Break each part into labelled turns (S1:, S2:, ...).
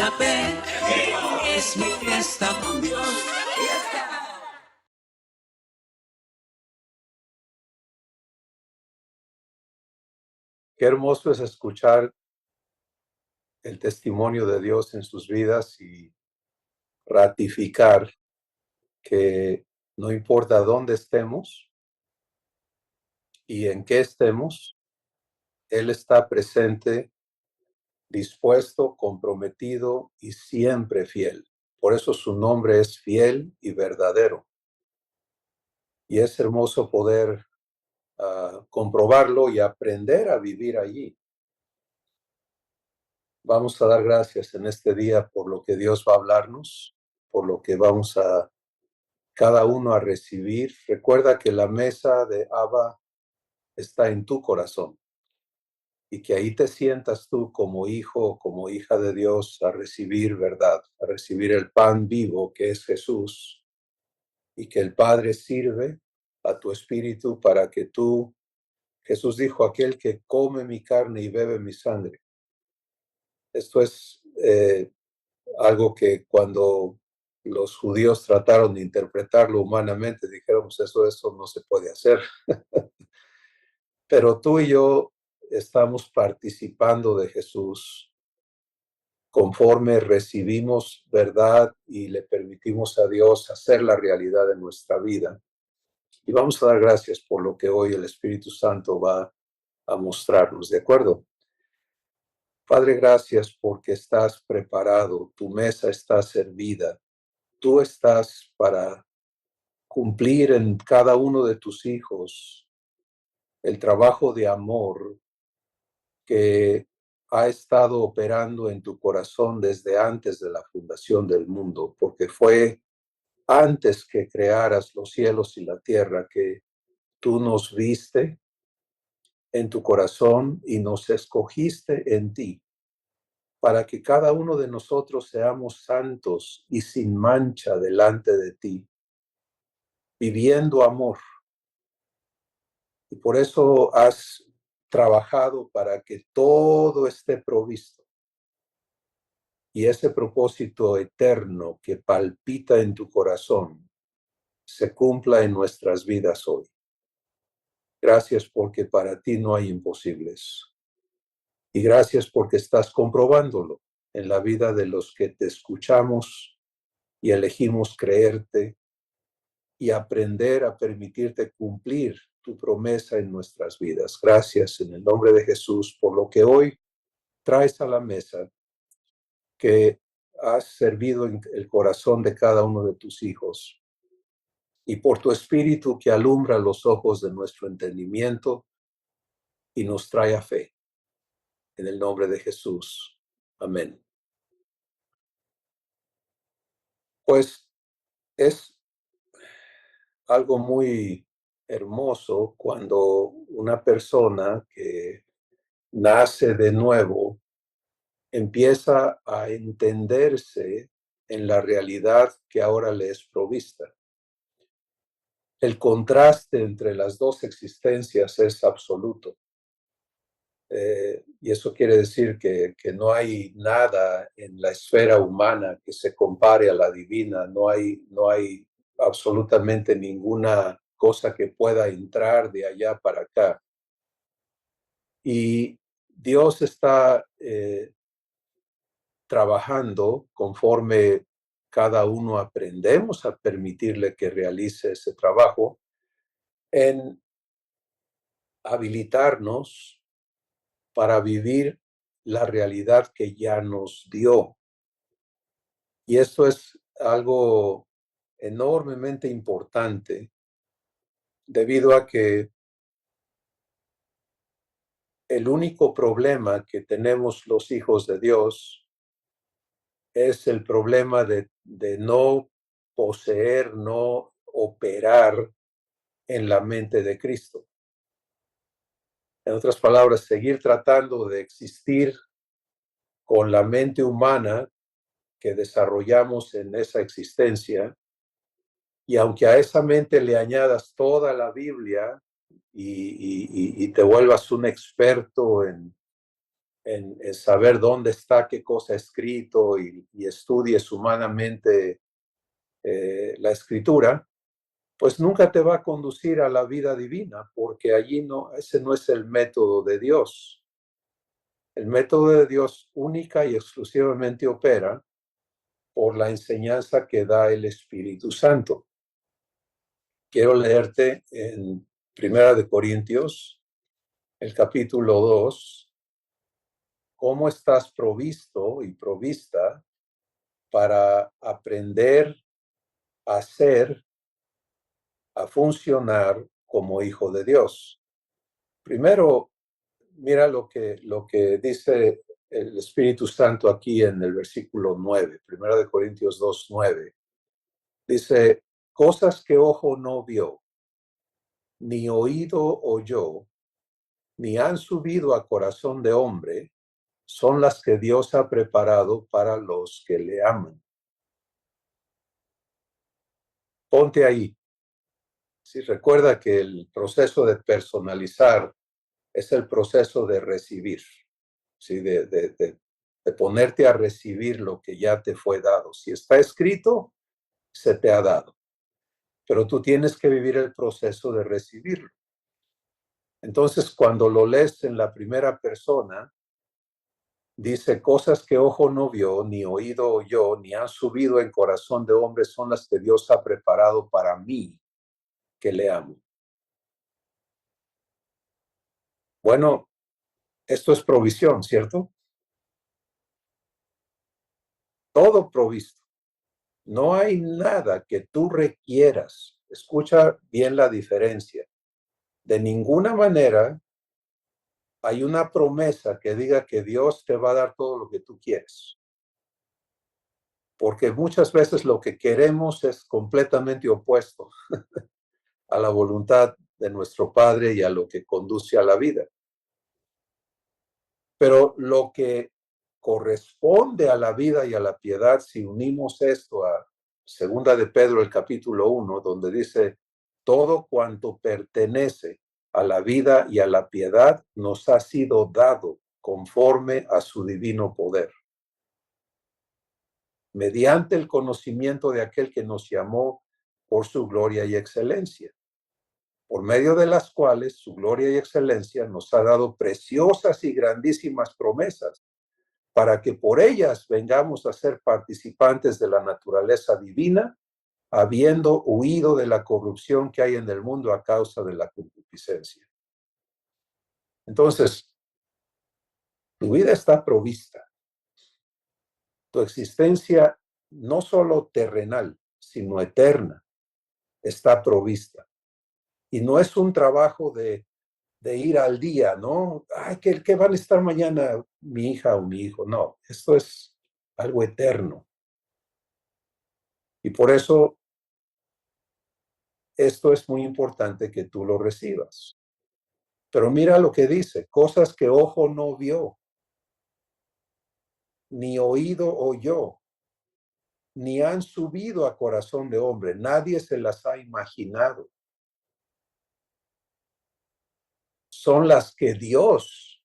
S1: Agape es mi fiesta con Dios.
S2: Qué hermoso es escuchar el testimonio de Dios en sus vidas y ratificar que no importa dónde estemos y en qué estemos, Él está presente, dispuesto, comprometido y siempre fiel. Por eso su nombre es fiel y verdadero. Y es hermoso poder comprobarlo y aprender a vivir allí. Vamos a dar gracias en este día por lo que Dios va a hablarnos, por lo que vamos a cada uno a recibir. Recuerda que la mesa de Abba está en tu corazón y que ahí te sientas tú como hijo o como hija de Dios a recibir verdad, a recibir el pan vivo que es Jesús, y que el Padre sirve a tu espíritu para que tú, Jesús dijo, aquel que come mi carne y bebe mi sangre. Esto es algo que cuando los judíos trataron de interpretarlo humanamente, dijeron, pues eso no se puede hacer. Pero tú y yo estamos participando de Jesús conforme recibimos verdad y le permitimos a Dios hacer la realidad en nuestra vida. Y vamos a dar gracias por lo que hoy el Espíritu Santo va a mostrarnos, ¿de acuerdo? Padre, gracias porque estás preparado, tu mesa está servida, tú estás para cumplir en cada uno de tus hijos el trabajo de amor que ha estado operando en tu corazón desde antes de la fundación del mundo, porque fue antes que crearas los cielos y la tierra que tú nos viste en tu corazón y nos escogiste en ti, para que cada uno de nosotros seamos santos y sin mancha delante de ti, viviendo amor. Y por eso has trabajado para que todo esté provisto. Y ese propósito eterno que palpita en tu corazón se cumpla en nuestras vidas hoy. Gracias porque para ti no hay imposibles. Y gracias porque estás comprobándolo en la vida de los que te escuchamos y elegimos creerte y aprender a permitirte cumplir tu promesa en nuestras vidas. Gracias en el nombre de Jesús por lo que hoy traes a la mesa, que has servido en el corazón de cada uno de tus hijos, y por tu espíritu que alumbra los ojos de nuestro entendimiento y nos trae a fe. En el nombre de Jesús. Amén. Pues es algo muy hermoso cuando una persona que nace de nuevo empieza a entenderse en la realidad que ahora le es provista. El contraste entre las dos existencias es absoluto. Y eso quiere decir que no hay nada en la esfera humana que se compare a la divina, no hay absolutamente ninguna cosa que pueda entrar de allá para acá. Y Dios está trabajando conforme cada uno aprendemos a permitirle que realice ese trabajo en habilitarnos para vivir la realidad que ya nos dio. Y esto es algo enormemente importante debido a que el único problema que tenemos los hijos de Dios es el problema de no poseer, no operar en la mente de Cristo. En otras palabras, seguir tratando de existir con la mente humana que desarrollamos en esa existencia, y aunque a esa mente le añadas toda la Biblia y te vuelvas un experto en en saber dónde está qué cosa escrito y estudies humanamente la escritura, pues nunca te va a conducir a la vida divina, porque allí no, ese no es el método de Dios. El método de Dios única y exclusivamente opera por la enseñanza que da el Espíritu Santo. Quiero leerte en Primera de Corintios, el capítulo 2, cómo estás provisto y provista para aprender a ser, a funcionar como hijo de Dios. Primero, mira lo que dice el Espíritu Santo aquí en el versículo 9, Primera de Corintios 2, 9. Dice, cosas que ojo no vio, ni oído oyó, ni han subido a corazón de hombre, son las que Dios ha preparado para los que le aman. Ponte ahí. Si recuerda que el proceso de personalizar es el proceso de recibir, ¿sí? De ponerte a recibir lo que ya te fue dado. Si está escrito, se te ha dado, pero tú tienes que vivir el proceso de recibirlo. Entonces, cuando lo lees en la primera persona, dice, cosas que ojo no vio, ni oído oyó, ni han subido en corazón de hombre, son las que Dios ha preparado para mí, que le amo. Bueno, esto es provisión, ¿cierto? Todo provisto. No hay nada que tú requieras. Escucha bien la diferencia. De ninguna manera hay una promesa que diga que Dios te va a dar todo lo que tú quieres. Porque muchas veces lo que queremos es completamente opuesto a la voluntad de nuestro Padre y a lo que conduce a la vida. Pero lo que corresponde a la vida y a la piedad, si unimos esto a Segunda de Pedro, el capítulo 1, donde dice, todo cuanto pertenece a la vida y a la piedad nos ha sido dado conforme a su divino poder, mediante el conocimiento de aquel que nos llamó por su gloria y excelencia, por medio de las cuales su gloria y excelencia nos ha dado preciosas y grandísimas promesas, para que por ellas vengamos a ser participantes de la naturaleza divina, habiendo huido de la corrupción que hay en el mundo a causa de la concupiscencia. Entonces, tu vida está provista. Tu existencia, no solo terrenal, sino eterna, está provista. Y no es un trabajo de ir al día, ¿no? Ay, ¿qué van a estar mañana mi hija o mi hijo? No, esto es algo eterno. Y por eso esto es muy importante que tú lo recibas. Pero mira lo que dice, cosas que ojo no vio, ni oído oyó, ni han subido a corazón de hombre, nadie se las ha imaginado. Son las que Dios,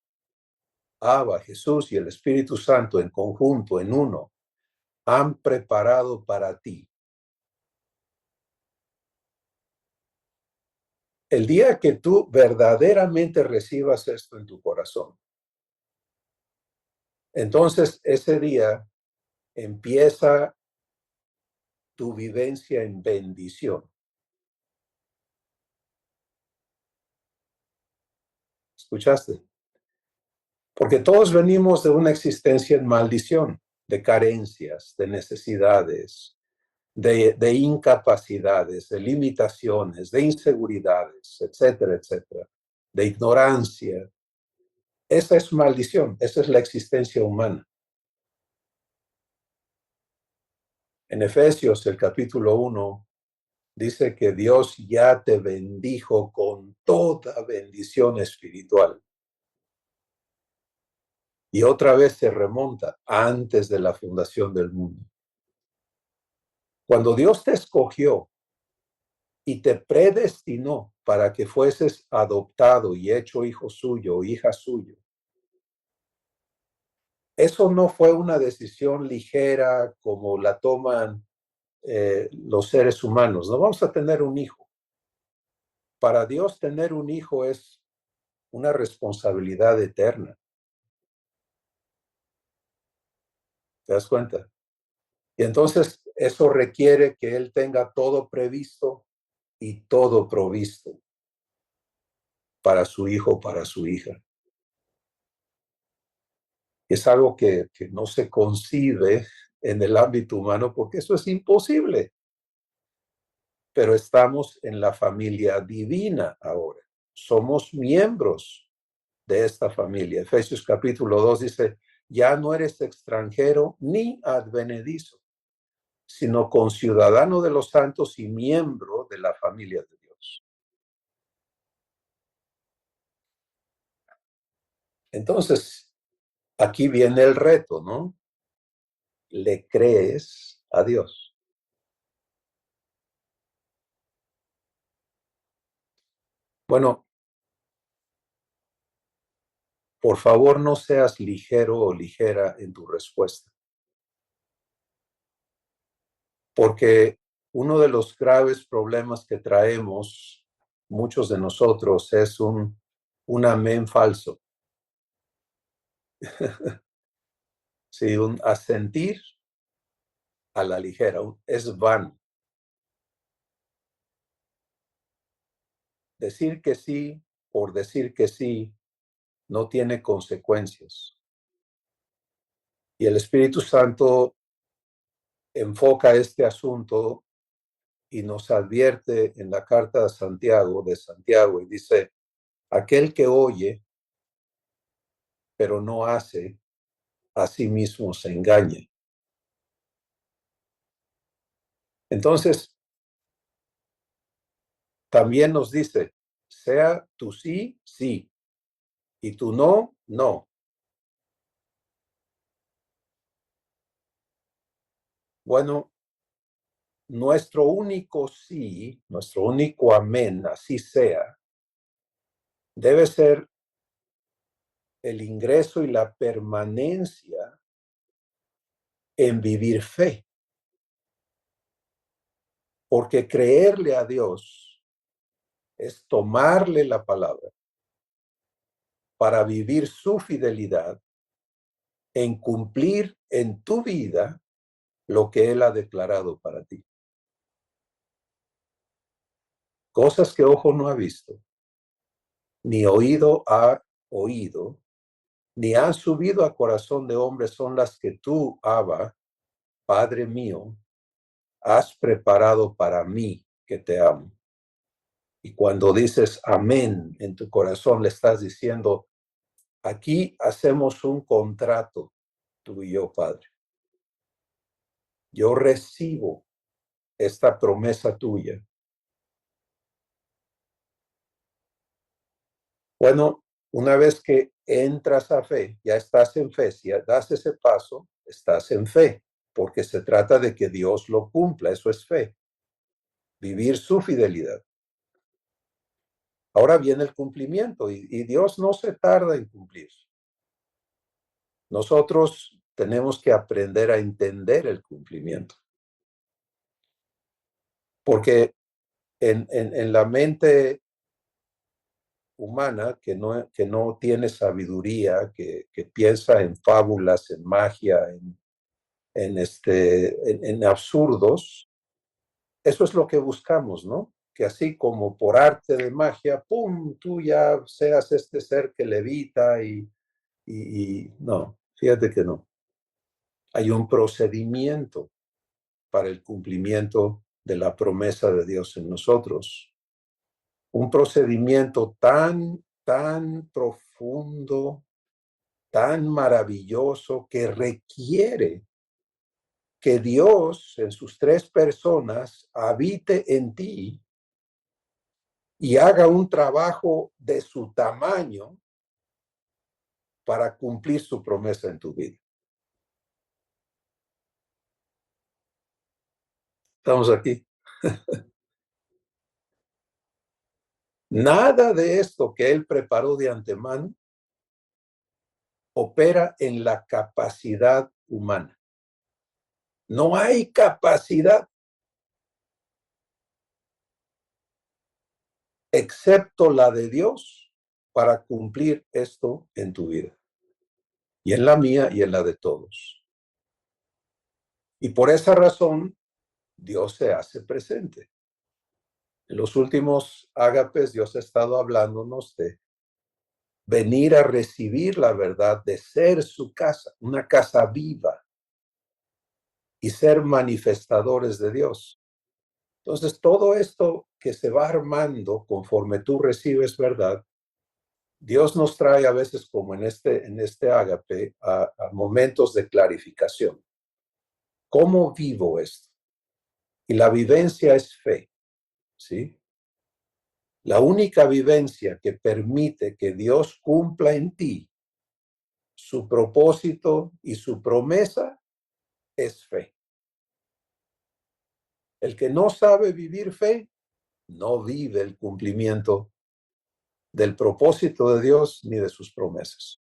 S2: Abba, Jesús y el Espíritu Santo en conjunto, en uno, han preparado para ti. El día que tú verdaderamente recibas esto en tu corazón, entonces ese día empieza tu vivencia en bendición. ¿Escuchaste? Porque todos venimos de una existencia en maldición, de carencias, de necesidades, de incapacidades, de limitaciones, de inseguridades, etcétera, etcétera, de ignorancia. Esa es maldición, esa es la existencia humana. En Efesios, el capítulo 1, dice que Dios ya te bendijo con toda bendición espiritual. Y otra vez se remonta antes de la fundación del mundo. Cuando Dios te escogió y te predestinó para que fueses adoptado y hecho hijo suyo o hija suyo, Eso no fue una decisión ligera como la toman los seres humanos. No vamos a tener un hijo. Para Dios tener un hijo es una responsabilidad eterna. ¿Te das cuenta? Y entonces eso requiere que Él tenga todo previsto y todo provisto para su hijo, para su hija. Es algo que no se concibe en el ámbito humano porque eso es imposible. Pero estamos en la familia divina ahora. Somos miembros de esta familia. Efesios capítulo 2 dice, ya no eres extranjero ni advenedizo, sino conciudadano de los santos y miembro de la familia de Dios. Entonces, aquí viene el reto, ¿no? ¿Le crees a Dios? Bueno, por favor, no seas ligero o ligera en tu respuesta, porque uno de los graves problemas que traemos muchos de nosotros es un amén falso, ¿sí? Un asentir a la ligera, es vano. Decir que sí por decir que sí no tiene consecuencias. Y el Espíritu Santo enfoca este asunto y nos advierte en la carta de Santiago, y dice, aquel que oye, pero no hace, a sí mismo se engaña. Entonces, también nos dice, sea tu sí, sí, y tu no, no. Bueno, nuestro único sí, nuestro único amén, así sea, debe ser el ingreso y la permanencia en vivir fe. Porque creerle a Dios es tomarle la palabra para vivir su fidelidad en cumplir en tu vida lo que Él ha declarado para ti. Cosas que ojo no ha visto, ni oído ha oído, ni han subido a corazón de hombre son las que tú, Abba, Padre mío, has preparado para mí que te amo. Y cuando dices amén en tu corazón, le estás diciendo, aquí hacemos un contrato, tú y yo, Padre. Yo recibo esta promesa tuya. Bueno, una vez que entras a fe, ya estás en fe, si das ese paso, estás en fe, porque se trata de que Dios lo cumpla, eso es fe, vivir su fidelidad. Ahora viene el cumplimiento y Dios no se tarda en cumplir. Nosotros tenemos que aprender a entender el cumplimiento, porque en la mente humana que no tiene sabiduría, que piensa en fábulas, en magia, en absurdos, eso es lo que buscamos, ¿no? Que así como por arte de magia, ¡pum!, tú ya seas este ser que levita y no, fíjate que no. Hay un procedimiento para el cumplimiento de la promesa de Dios en nosotros. Un procedimiento tan profundo, tan maravilloso, que requiere que Dios en sus tres personas habite en ti y haga un trabajo de su tamaño para cumplir su promesa en tu vida. Estamos aquí. Nada de esto que Él preparó de antemano opera en la capacidad humana. No hay capacidad excepto la de Dios para cumplir esto en tu vida. Y en la mía y en la de todos. Y por esa razón, Dios se hace presente. En los últimos ágapes, Dios ha estado hablándonos de venir a recibir la verdad, de ser su casa, una casa viva, y ser manifestadores de Dios. Entonces, todo esto que se va armando conforme tú recibes verdad, Dios nos trae a veces, como en este ágape, a momentos de clarificación. ¿Cómo vivo esto? Y la vivencia es fe, ¿sí? La única vivencia que permite que Dios cumpla en ti su propósito y su promesa es fe. El que no sabe vivir fe, no vive el cumplimiento del propósito de Dios ni de sus promesas.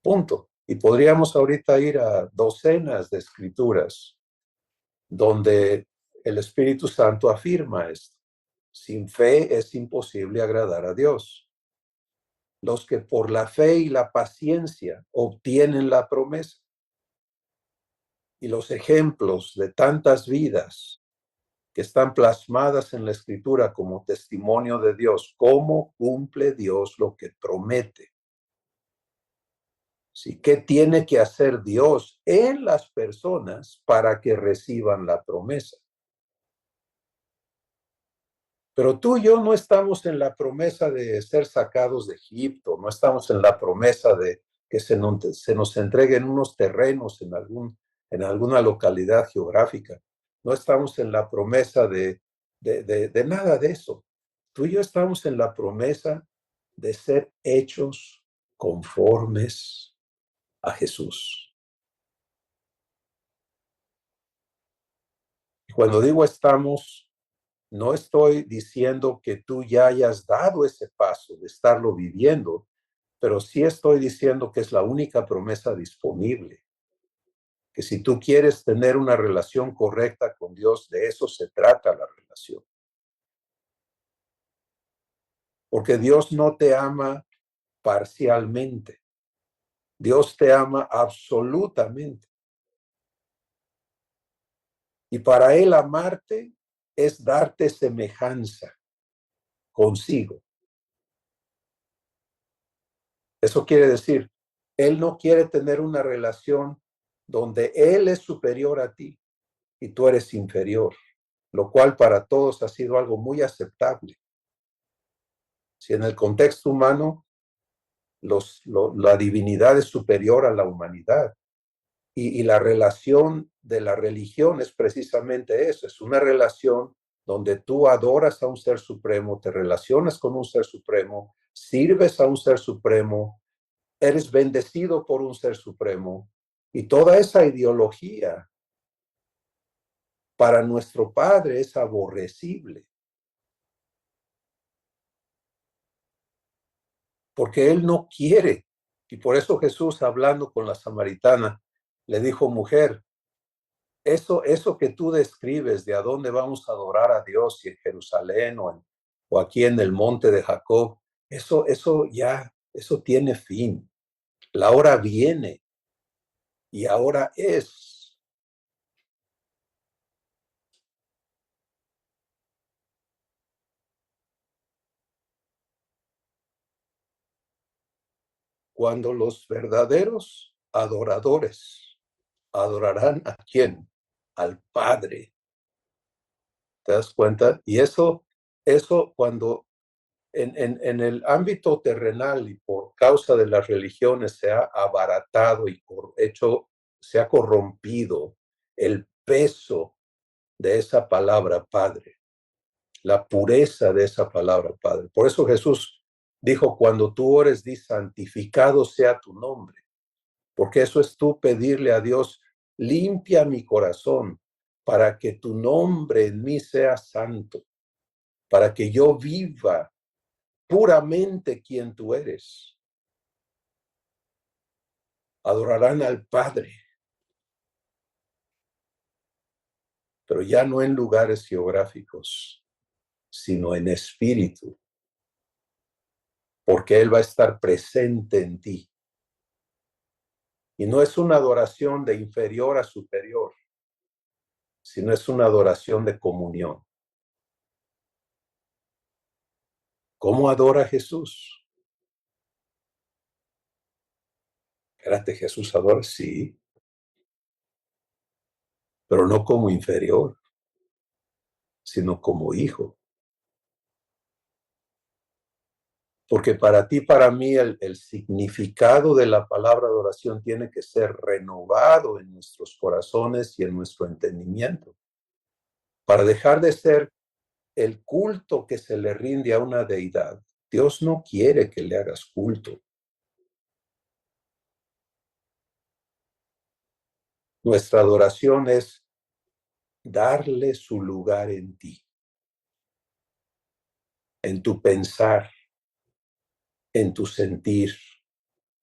S2: Punto. Y podríamos ahorita ir a docenas de escrituras donde el Espíritu Santo afirma esto. Sin fe es imposible agradar a Dios. Los que por la fe y la paciencia obtienen la promesa. Y los ejemplos de tantas vidas que están plasmadas en la Escritura como testimonio de Dios, cómo cumple Dios lo que promete. ¿Sí? ¿Qué tiene que hacer Dios en las personas para que reciban la promesa? Pero tú y yo no estamos en la promesa de ser sacados de Egipto, no estamos en la promesa de que se nos entreguen unos terrenos en alguna localidad geográfica. No estamos en la promesa de nada de eso. Tú y yo estamos en la promesa de ser hechos conformes a Jesús. Y cuando digo estamos, no estoy diciendo que tú ya hayas dado ese paso de estarlo viviendo, pero sí estoy diciendo que es la única promesa disponible. Que si tú quieres tener una relación correcta con Dios, de eso se trata la relación. Porque Dios no te ama parcialmente. Dios te ama absolutamente. Y para Él amarte es darte semejanza consigo. Eso quiere decir, Él no quiere tener una relación donde Él es superior a ti y tú eres inferior, lo cual para todos ha sido algo muy aceptable. Si en el contexto humano la divinidad es superior a la humanidad y la relación de la religión es precisamente eso, es una relación donde tú adoras a un ser supremo, te relacionas con un ser supremo, sirves a un ser supremo, eres bendecido por un ser supremo, y toda esa ideología para nuestro Padre es aborrecible. Porque Él no quiere. Y por eso Jesús, hablando con la samaritana, le dijo, mujer, eso que tú describes de a dónde vamos a adorar a Dios, si en Jerusalén o aquí en el monte de Jacob, eso tiene fin. La hora viene y ahora es. Cuando los verdaderos adoradores adorarán ¿a quién? Al Padre. ¿Te das cuenta? Y eso cuando en el ámbito terrenal y por causa de las religiones se ha abaratado y se ha corrompido el peso de esa palabra Padre, la pureza de esa palabra Padre. Por eso Jesús dijo, cuando tú ores, di santificado sea tu nombre, porque eso es tú pedirle a Dios, limpia mi corazón para que tu nombre en mí sea santo, para que yo viva puramente quien tú eres. Adorarán al Padre, pero ya no en lugares geográficos, sino en espíritu, porque Él va a estar presente en ti. Y no es una adoración de inferior a superior, sino es una adoración de comunión. ¿Cómo adora Jesús? Espérate, ¿Jesús adora? Sí, pero no como inferior, sino como hijo. Porque para ti, para mí, el significado de la palabra adoración tiene que ser renovado en nuestros corazones y en nuestro entendimiento. Para dejar de ser el culto que se le rinde a una deidad. Dios no quiere que le hagas culto. Nuestra adoración es darle su lugar en ti, en tu pensar, en tu sentir,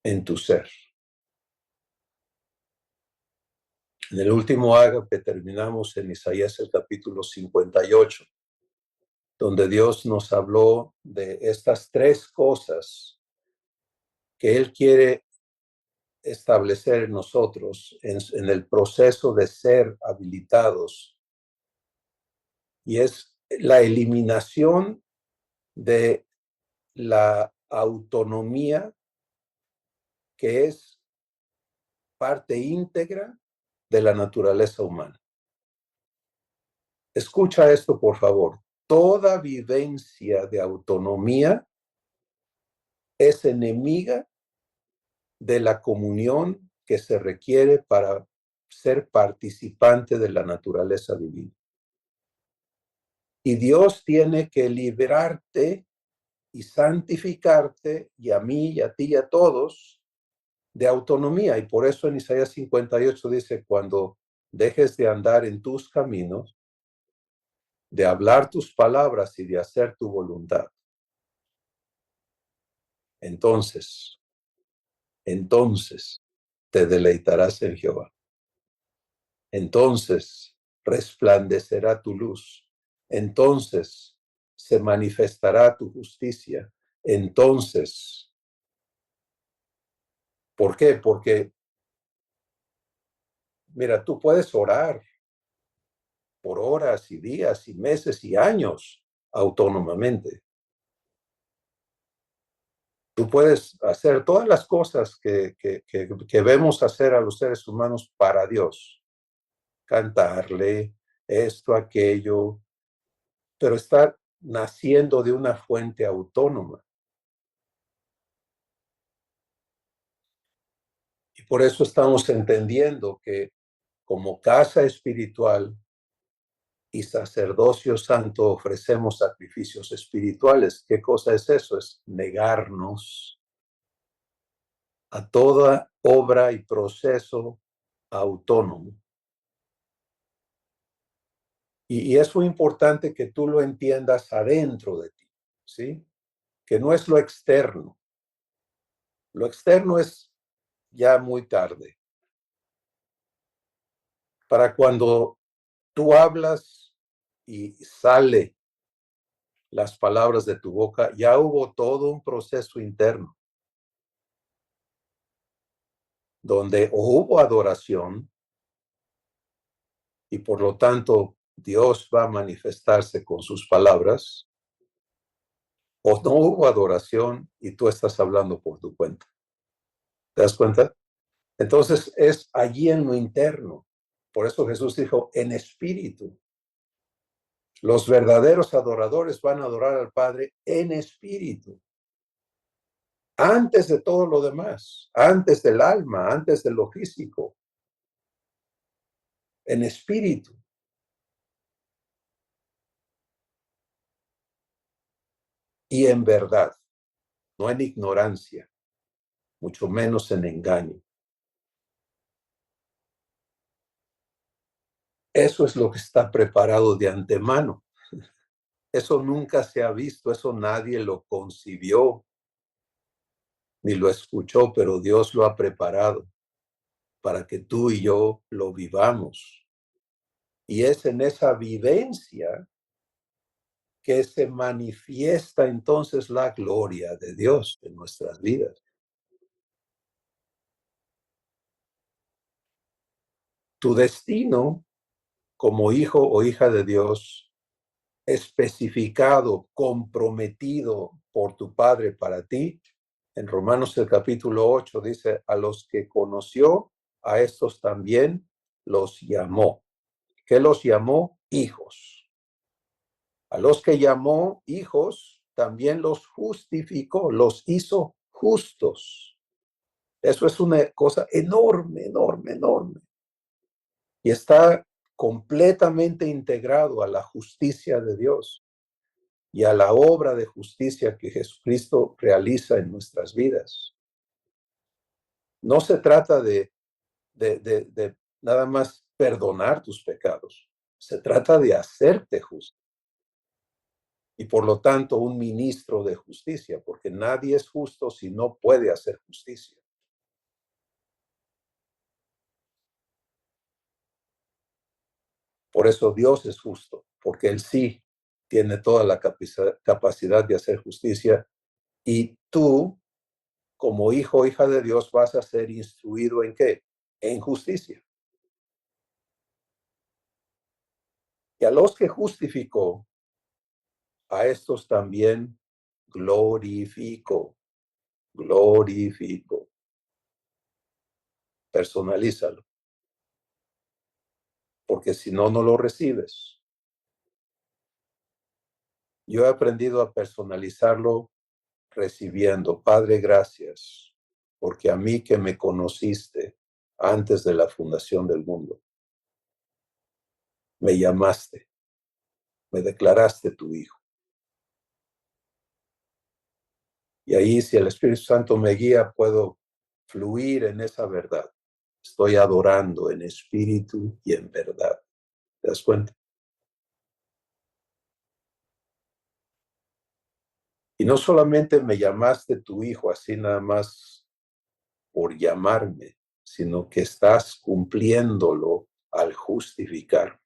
S2: en tu ser. En el último ágape terminamos en Isaías el capítulo 58, donde Dios nos habló de estas tres cosas que Él quiere establecer en nosotros en el proceso de ser habilitados. Y es la eliminación de la autonomía que es parte íntegra de la naturaleza humana. Escucha esto, por favor. Toda vivencia de autonomía es enemiga de la comunión que se requiere para ser participante de la naturaleza divina. Y Dios tiene que liberarte y santificarte, y a mí, y a ti, y a todos, de autonomía. Y por eso en Isaías 58 dice, cuando dejes de andar en tus caminos, de hablar tus palabras y de hacer tu voluntad, entonces te deleitarás en Jehová. Entonces resplandecerá tu luz. Entonces se manifestará tu justicia. Entonces, ¿por qué? Porque, mira, tú puedes orar por horas y días y meses y años autónomamente. Tú puedes hacer todas las cosas que vemos hacer a los seres humanos para Dios. Cantarle, esto, aquello, pero estar naciendo de una fuente autónoma. Y por eso estamos entendiendo que como casa espiritual y sacerdocio santo ofrecemos sacrificios espirituales. ¿Qué cosa es eso? Es negarnos a toda obra y proceso autónomo. Y es muy importante que tú lo entiendas adentro de ti, ¿sí? Que no es lo externo. Lo externo es ya muy tarde. Para cuando tú hablas y sale las palabras de tu boca, ya hubo todo un proceso interno donde hubo adoración y por lo tanto Dios va a manifestarse con sus palabras, o no hubo adoración y tú estás hablando por tu cuenta. ¿Te das cuenta? Entonces es allí en lo interno. Por eso Jesús dijo, en espíritu. Los verdaderos adoradores van a adorar al Padre en espíritu. Antes de todo lo demás, antes del alma, antes de lo físico. En espíritu. Y en verdad. No en ignorancia, mucho menos en engaño. Eso es lo que está preparado de antemano Eso nunca se ha visto, eso nadie lo concibió ni lo escuchó, pero Dios lo ha preparado para que tú y yo lo vivamos. Y es en esa vivencia que se manifiesta entonces la gloria de Dios en nuestras vidas. Tu destino como hijo o hija de Dios, especificado, comprometido por tu Padre para ti, en Romanos el capítulo 8 dice, a los que conoció, a estos también los llamó. ¿Qué los llamó? Hijos. A los que llamó hijos, también los justificó, los hizo justos. Eso es una cosa enorme, enorme, enorme. Y está completamente integrado a la justicia de Dios y a la obra de justicia que Jesucristo realiza en nuestras vidas. No se trata de nada más perdonar tus pecados, se trata de hacerte justo. Y por lo tanto un ministro de justicia, porque nadie es justo si no puede hacer justicia. Por eso Dios es justo, porque Él sí tiene toda la capacidad de hacer justicia y tú, como hijo o hija de Dios, vas a ser instruido ¿en qué? En justicia. Y a los que justificó, a estos también glorifico, glorifico. Personalízalo, porque si no, no lo recibes. Yo he aprendido a personalizarlo recibiendo, Padre, gracias, porque a mí que me conociste antes de la fundación del mundo, me llamaste, me declaraste tu hijo. Y ahí, si el Espíritu Santo me guía, puedo fluir en esa verdad. Estoy adorando en espíritu y en verdad. ¿Te das cuenta? Y no solamente me llamaste tu hijo, así nada más por llamarme, sino que estás cumpliéndolo al justificarme.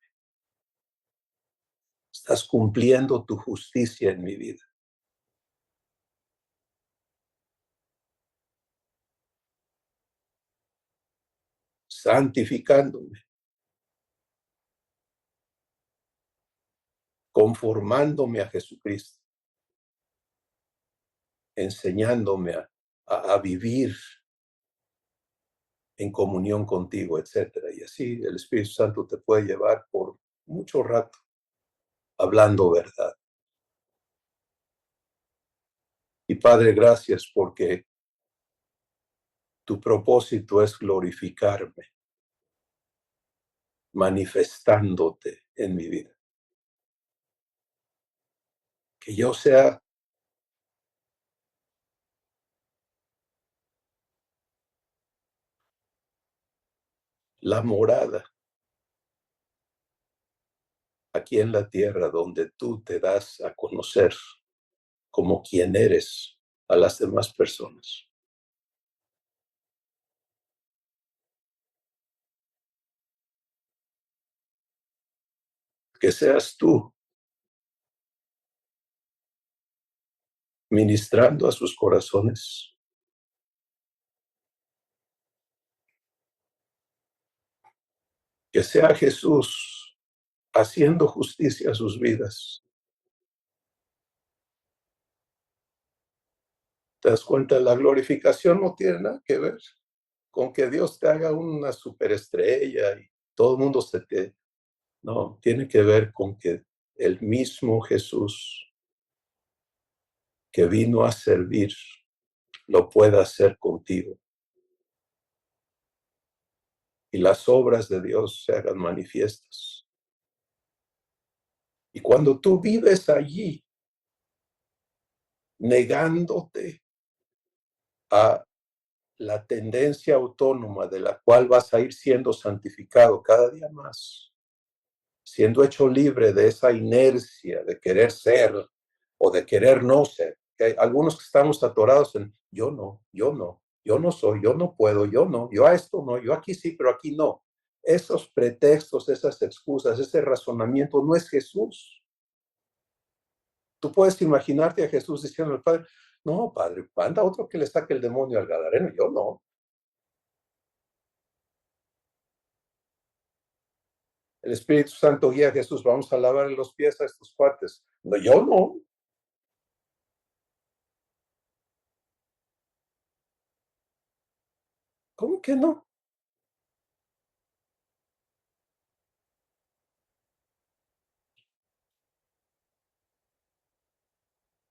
S2: Estás cumpliendo tu justicia en mi vida. Santificándome, conformándome a Jesucristo, enseñándome a vivir en comunión contigo, etcétera. Y así el Espíritu Santo te puede llevar por mucho rato hablando verdad. Y Padre, gracias porque tu propósito es glorificarme, manifestándote en mi vida. Que yo sea la morada aquí en la tierra donde tú te das a conocer como quien eres a las demás personas. Que seas tú ministrando a sus corazones. Que sea Jesús haciendo justicia a sus vidas. ¿Te das cuenta? La glorificación no tiene nada que ver con que Dios te haga una superestrella y todo el mundo se te... No, tiene que ver con que el mismo Jesús que vino a servir lo pueda hacer contigo. Y las obras de Dios se hagan manifiestas. Y cuando tú vives allí, negándote a la tendencia autónoma de la cual vas a ir siendo santificado cada día más, siendo hecho libre de esa inercia de querer ser o de querer no ser. Que hay algunos que estamos atorados en yo no, yo no, yo no soy, yo no puedo, yo no, yo a esto no, yo aquí sí, pero aquí no. Esos pretextos, esas excusas, ese razonamiento no es Jesús. Tú puedes imaginarte a Jesús diciendo al Padre, no, Padre, manda otro que le saque el demonio al Gadareno, yo no. El Espíritu Santo guía a Jesús, vamos a lavarle los pies a estos cuates. No, yo no. ¿Cómo que no?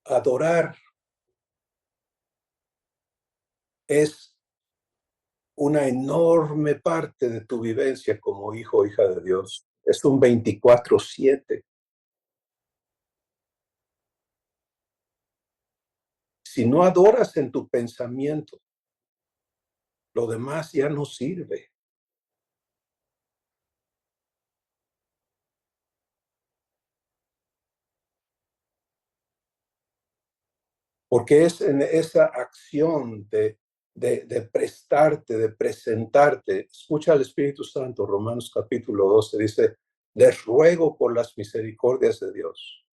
S2: Adorar es una enorme parte de tu vivencia como hijo o hija de Dios. Es un 24/7. Si no adoras en tu pensamiento, lo demás ya no sirve. Porque es en esa acción de prestarte, de presentarte. Escucha al Espíritu Santo, Romanos capítulo 12, dice, les ruego por las misericordias de Dios,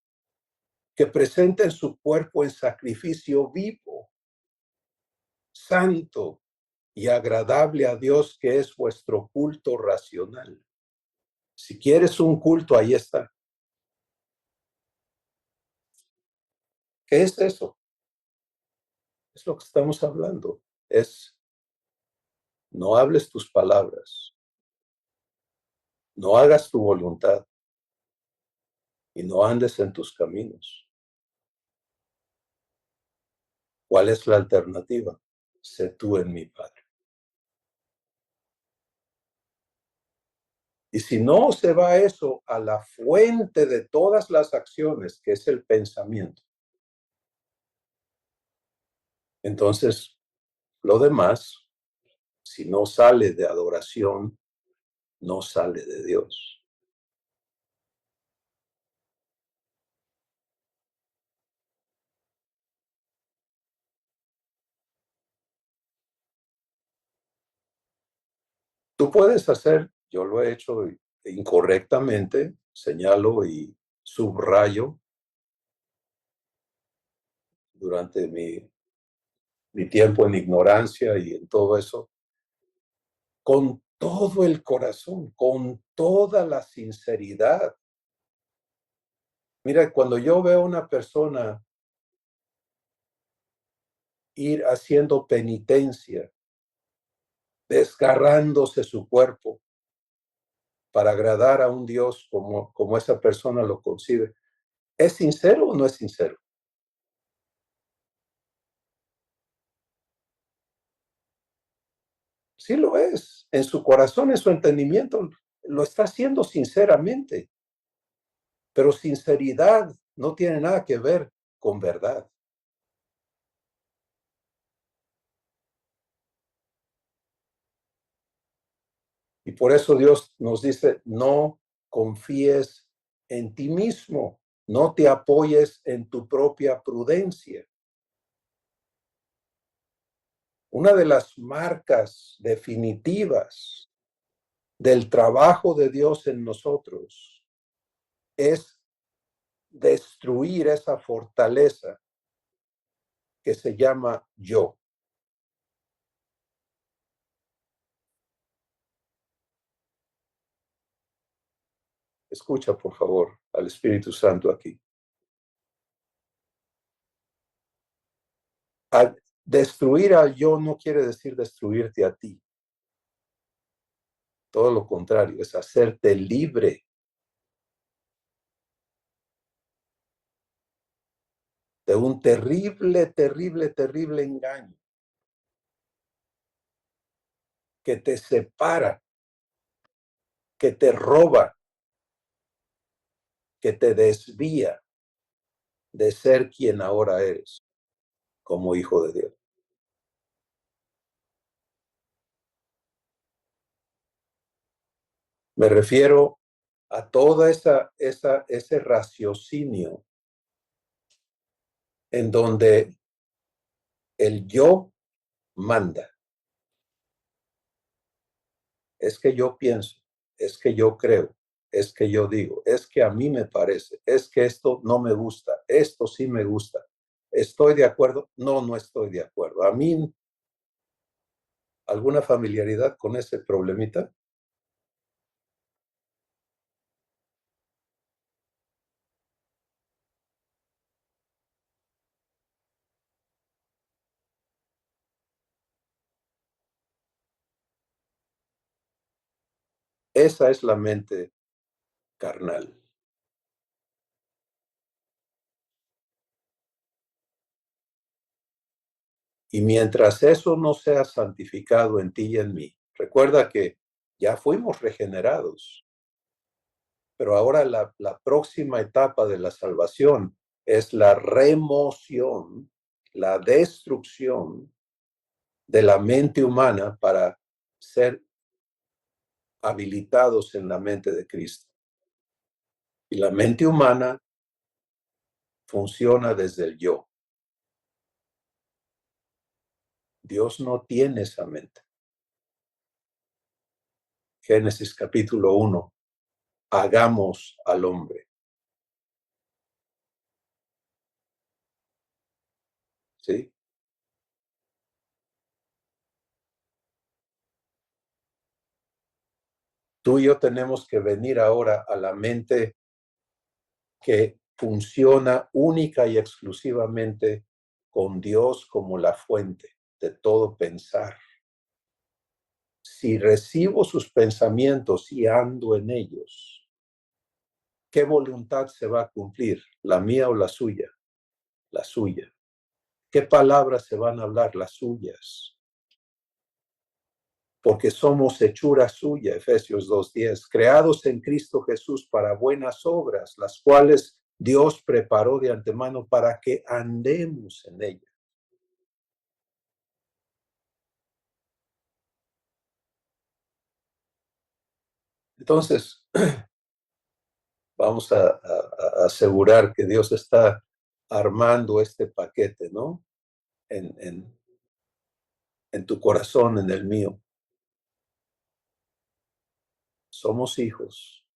S2: que presenten su cuerpo en sacrificio vivo, santo y agradable a Dios, que es vuestro culto racional. Si quieres un culto, ahí está. ¿Qué es eso? Es lo que estamos hablando. Es no hables tus palabras, no hagas tu voluntad y no andes en tus caminos. ¿Cuál es la alternativa? Sé tú en mi Padre. Y si no se va eso a la fuente de todas las acciones, que es el pensamiento, entonces lo demás, si no sale de adoración, no sale de Dios. Tú puedes hacer, yo lo he hecho incorrectamente, señalo y subrayo durante mi tiempo en ignorancia y en todo eso, con todo el corazón, con toda la sinceridad. Mira, cuando yo veo a una persona ir haciendo penitencia, desgarrándose su cuerpo para agradar a un Dios como esa persona lo concibe, ¿es sincero o no es sincero? Sí lo es. En su corazón, en su entendimiento, lo está haciendo sinceramente. Pero sinceridad no tiene nada que ver con verdad. Y por eso Dios nos dice, no confíes en ti mismo, no te apoyes en tu propia prudencia. Una de las marcas definitivas del trabajo de Dios en nosotros es destruir esa fortaleza que se llama yo. Escucha, por favor, al Espíritu Santo aquí. Destruir al yo no quiere decir destruirte a ti. Todo lo contrario, es hacerte libre de un terrible, terrible, terrible engaño que te separa, que te roba, que te desvía de ser quien ahora eres como hijo de Dios. Me refiero a toda ese raciocinio en donde el yo manda. Es que yo pienso, es que yo creo, es que yo digo, es que a mí me parece, es que esto no me gusta, esto sí me gusta. ¿Estoy de acuerdo? No, no estoy de acuerdo. A mí, ¿alguna familiaridad con ese problemita? Esa es la mente carnal. Y mientras eso no sea santificado en ti y en mí, recuerda que ya fuimos regenerados, pero ahora la próxima etapa de la salvación es la remoción, la destrucción de la mente humana para ser habilitados en la mente de Cristo. Y la mente humana funciona desde el yo. Dios no tiene esa mente. Génesis capítulo 1. Hagamos al hombre. ¿Sí? Tú y yo tenemos que venir ahora a la mente que funciona única y exclusivamente con Dios como la fuente de todo pensar. Si recibo sus pensamientos y ando en ellos, ¿qué voluntad se va a cumplir? ¿La mía o la suya? La suya. ¿Qué palabras se van a hablar? Las suyas. Porque somos hechura suya, Efesios 2:10, creados en Cristo Jesús para buenas obras, las cuales Dios preparó de antemano para que andemos en ellas. Entonces, vamos a asegurar que Dios está armando este paquete, ¿no? En tu corazón, en el mío. Somos hijos,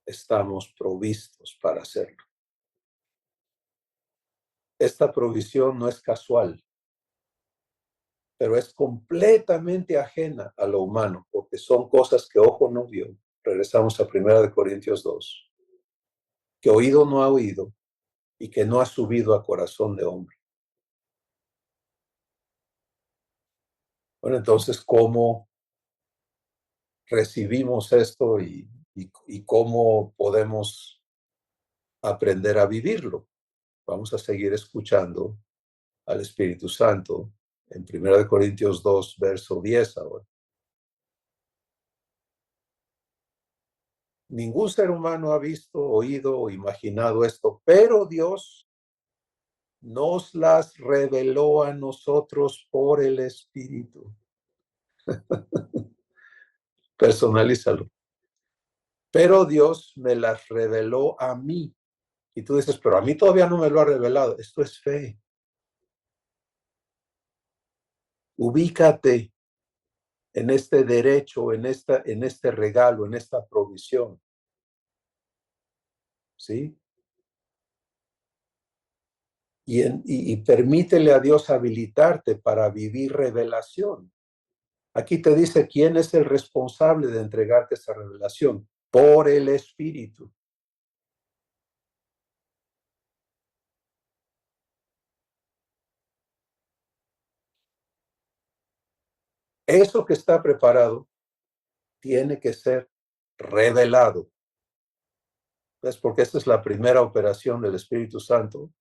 S2: estamos provistos para hacerlo. Esta provisión no es casual, pero es completamente ajena a lo humano, porque son cosas que ojo no vio. Regresamos a 1 Corintios 2, que oído no ha oído y que no ha subido a corazón de hombre. Bueno, entonces, ¿cómo recibimos esto y cómo podemos aprender a vivirlo? Vamos a seguir escuchando al Espíritu Santo en 1 Corintios 2, verso 10 ahora. Ningún ser humano ha visto, oído o imaginado esto, pero Dios nos las reveló a nosotros por el Espíritu. Personalízalo. Pero Dios me las reveló a mí. Y tú dices, pero a mí todavía no me lo ha revelado. Esto es fe. Ubícate en este derecho, en este regalo, en esta provisión. ¿Sí? Y permítele a Dios habilitarte para vivir revelación. Aquí te dice quién es el responsable de entregarte esa revelación. Por el Espíritu. Eso que está preparado tiene que ser revelado. ¿Ves? Porque esta es la primera operación del Espíritu Santo.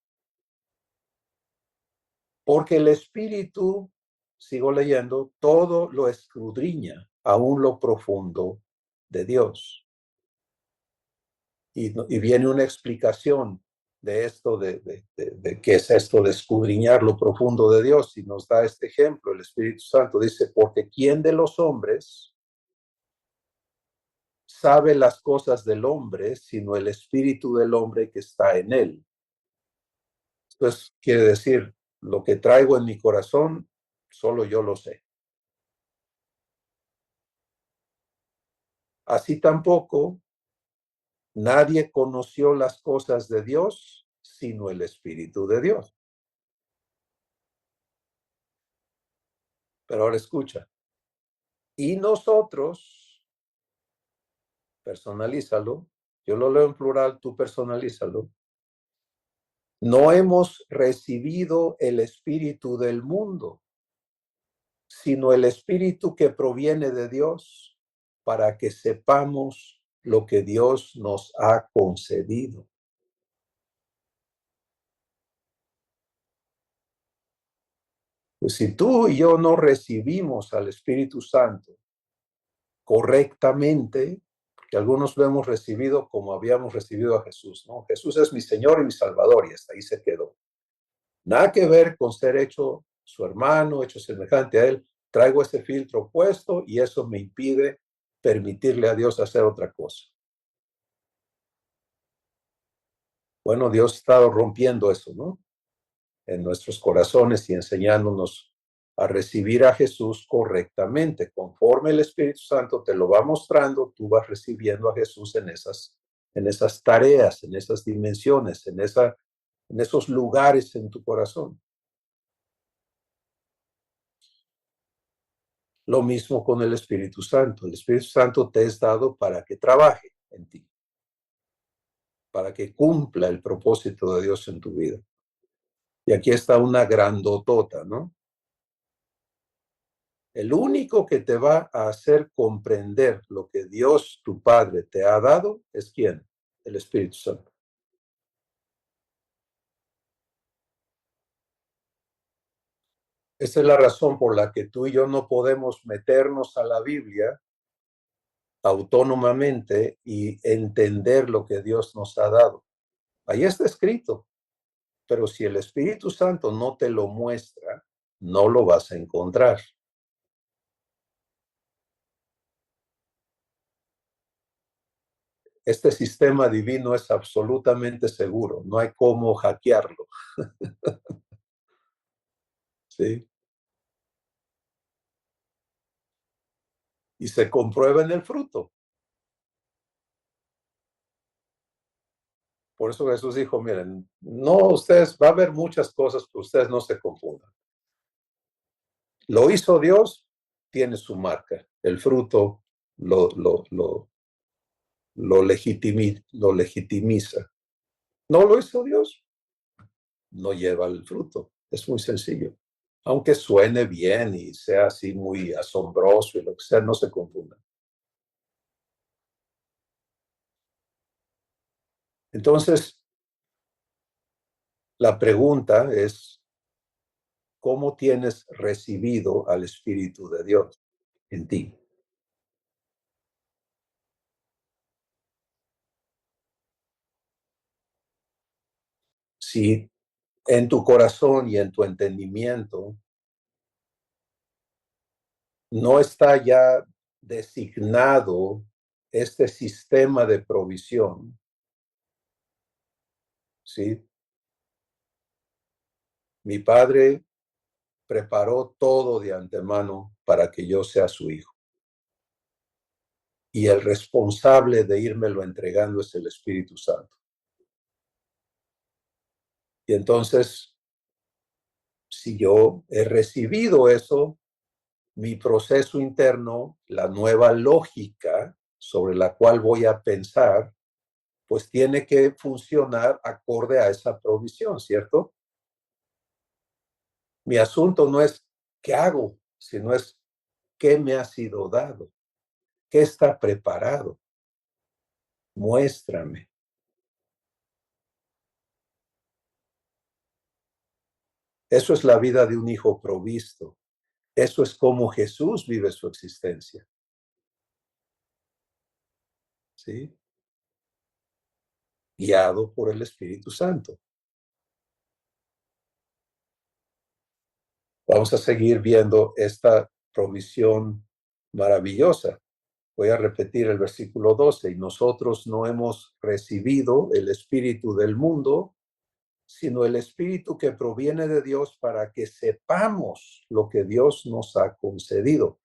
S2: Porque el Espíritu, sigo leyendo, todo lo escudriña, aún lo profundo de Dios. Y viene una explicación de esto, de qué es esto de escudriñar lo profundo de Dios. Y nos da este ejemplo, el Espíritu Santo dice, porque ¿quién de los hombres sabe las cosas del hombre, sino el espíritu del hombre que está en él. Entonces, quiere decir, lo que traigo en mi corazón, solo yo lo sé. Así tampoco, nadie conoció las cosas de Dios, sino el Espíritu de Dios. Pero ahora escucha. Y nosotros, personalízalo, yo lo leo en plural, tú personalízalo. No hemos recibido el espíritu del mundo, sino el espíritu que proviene de Dios, para que sepamos lo que Dios nos ha concedido. Pues si tú y yo no recibimos al Espíritu Santo correctamente, que algunos lo hemos recibido como habíamos recibido a Jesús, ¿no? Jesús es mi Señor y mi Salvador, y hasta ahí se quedó. Nada que ver con ser hecho su hermano, hecho semejante a él. Traigo ese filtro puesto y eso me impide permitirle a Dios hacer otra cosa. Bueno, Dios ha estado rompiendo eso, ¿no? En nuestros corazones y enseñándonos a recibir a Jesús correctamente. Conforme el Espíritu Santo te lo va mostrando, tú vas recibiendo a Jesús en esas tareas, en esas dimensiones, en esos lugares en tu corazón. Lo mismo con el Espíritu Santo. El Espíritu Santo te es dado para que trabaje en ti, para que cumpla el propósito de Dios en tu vida. Y aquí está una grandotota, ¿no? El único que te va a hacer comprender lo que Dios, tu Padre, te ha dado, ¿es quién? El Espíritu Santo. Esa es la razón por la que tú y yo no podemos meternos a la Biblia autónomamente y entender lo que Dios nos ha dado. Ahí está escrito, pero si el Espíritu Santo no te lo muestra, no lo vas a encontrar. Este sistema divino es absolutamente seguro, no hay cómo hackearlo, ¿sí? Y se comprueba en el fruto. Por eso Jesús dijo, miren, no, ustedes, va a haber muchas cosas, pero ustedes no se confundan. Lo hizo Dios, tiene su marca. El fruto lo legitimiza. No lo hizo Dios, no lleva el fruto. Es muy sencillo. Aunque suene bien y sea así muy asombroso y lo que sea, no se confundan. Entonces, la pregunta es, ¿cómo tienes recibido al Espíritu de Dios en ti? Si en tu corazón y en tu entendimiento no está ya designado este sistema de provisión, ¿sí? Mi padre preparó todo de antemano para que yo sea su hijo. Y el responsable de írmelo entregando es el Espíritu Santo. Y entonces, si yo he recibido eso, mi proceso interno, la nueva lógica sobre la cual voy a pensar, pues tiene que funcionar acorde a esa provisión, ¿cierto? Mi asunto no es qué hago, sino es qué me ha sido dado, qué está preparado. Muéstrame. Eso es la vida de un hijo provisto. Eso es como Jesús vive su existencia. ¿Sí? Guiado por el Espíritu Santo. Vamos a seguir viendo esta provisión maravillosa. Voy a repetir el versículo 12. Y nosotros no hemos recibido el espíritu del mundo, sino el espíritu que proviene de Dios para que sepamos lo que Dios nos ha concedido.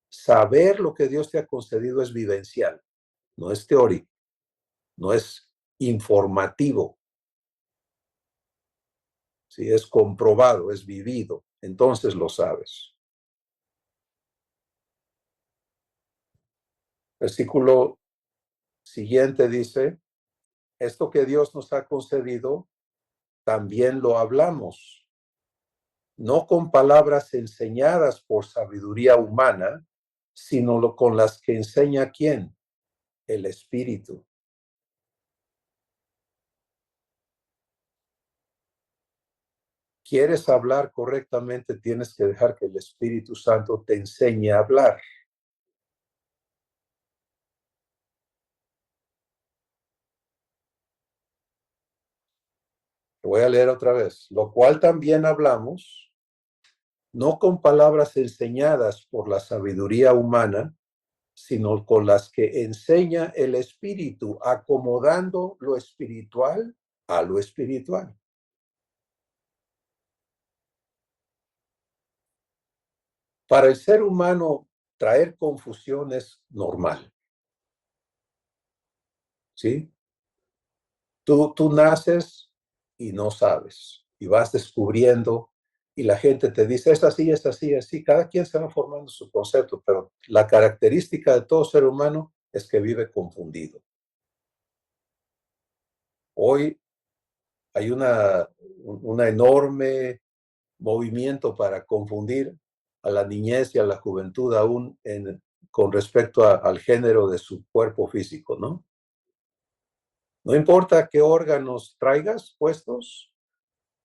S2: Saber lo que Dios te ha concedido es vivencial, no es teórico, no es informativo, ¿sí? Es comprobado, es vivido, entonces lo sabes. Versículo siguiente dice, esto que Dios nos ha concedido, también lo hablamos, no con palabras enseñadas por sabiduría humana, sino con las que enseña ¿quién? El Espíritu. ¿Quieres hablar correctamente? Tienes que dejar que el Espíritu Santo te enseñe a hablar. Lo voy a leer otra vez. Lo cual también hablamos, no con palabras enseñadas por la sabiduría humana, sino con las que enseña el Espíritu, acomodando lo espiritual a lo espiritual. Para el ser humano, traer confusión es normal, ¿sí? Tú naces y no sabes, y vas descubriendo, y la gente te dice, es así, es así, es así. Cada quien se va formando su concepto, pero la característica de todo ser humano es que vive confundido. Hoy hay una enorme movimiento para confundir a la niñez y a la juventud aún con respecto al género de su cuerpo físico, ¿no? No importa qué órganos traigas puestos,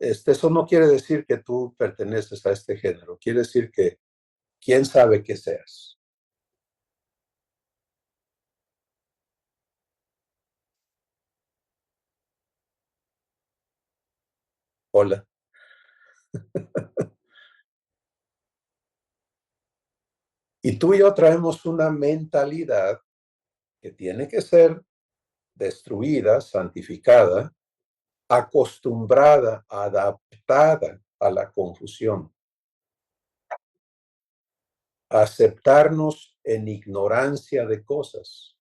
S2: eso no quiere decir que tú perteneces a este género, quiere decir que quién sabe qué seas. Hola. Y tú y yo traemos una mentalidad que tiene que ser destruida, santificada, acostumbrada, adaptada a la confusión, a aceptarnos en ignorancia de cosas,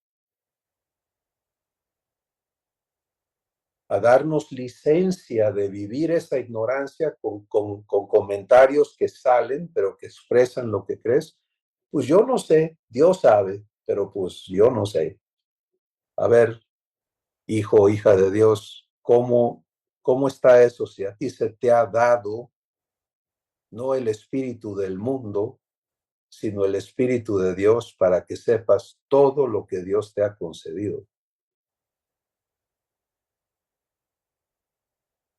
S2: a darnos licencia de vivir esa ignorancia con comentarios que salen, pero que expresan lo que crees. Pues yo no sé, Dios sabe, pero pues yo no sé. A ver, hijo o hija de Dios, ¿cómo está eso? Si a ti se te ha dado no el espíritu del mundo, sino el espíritu de Dios para que sepas todo lo que Dios te ha concedido.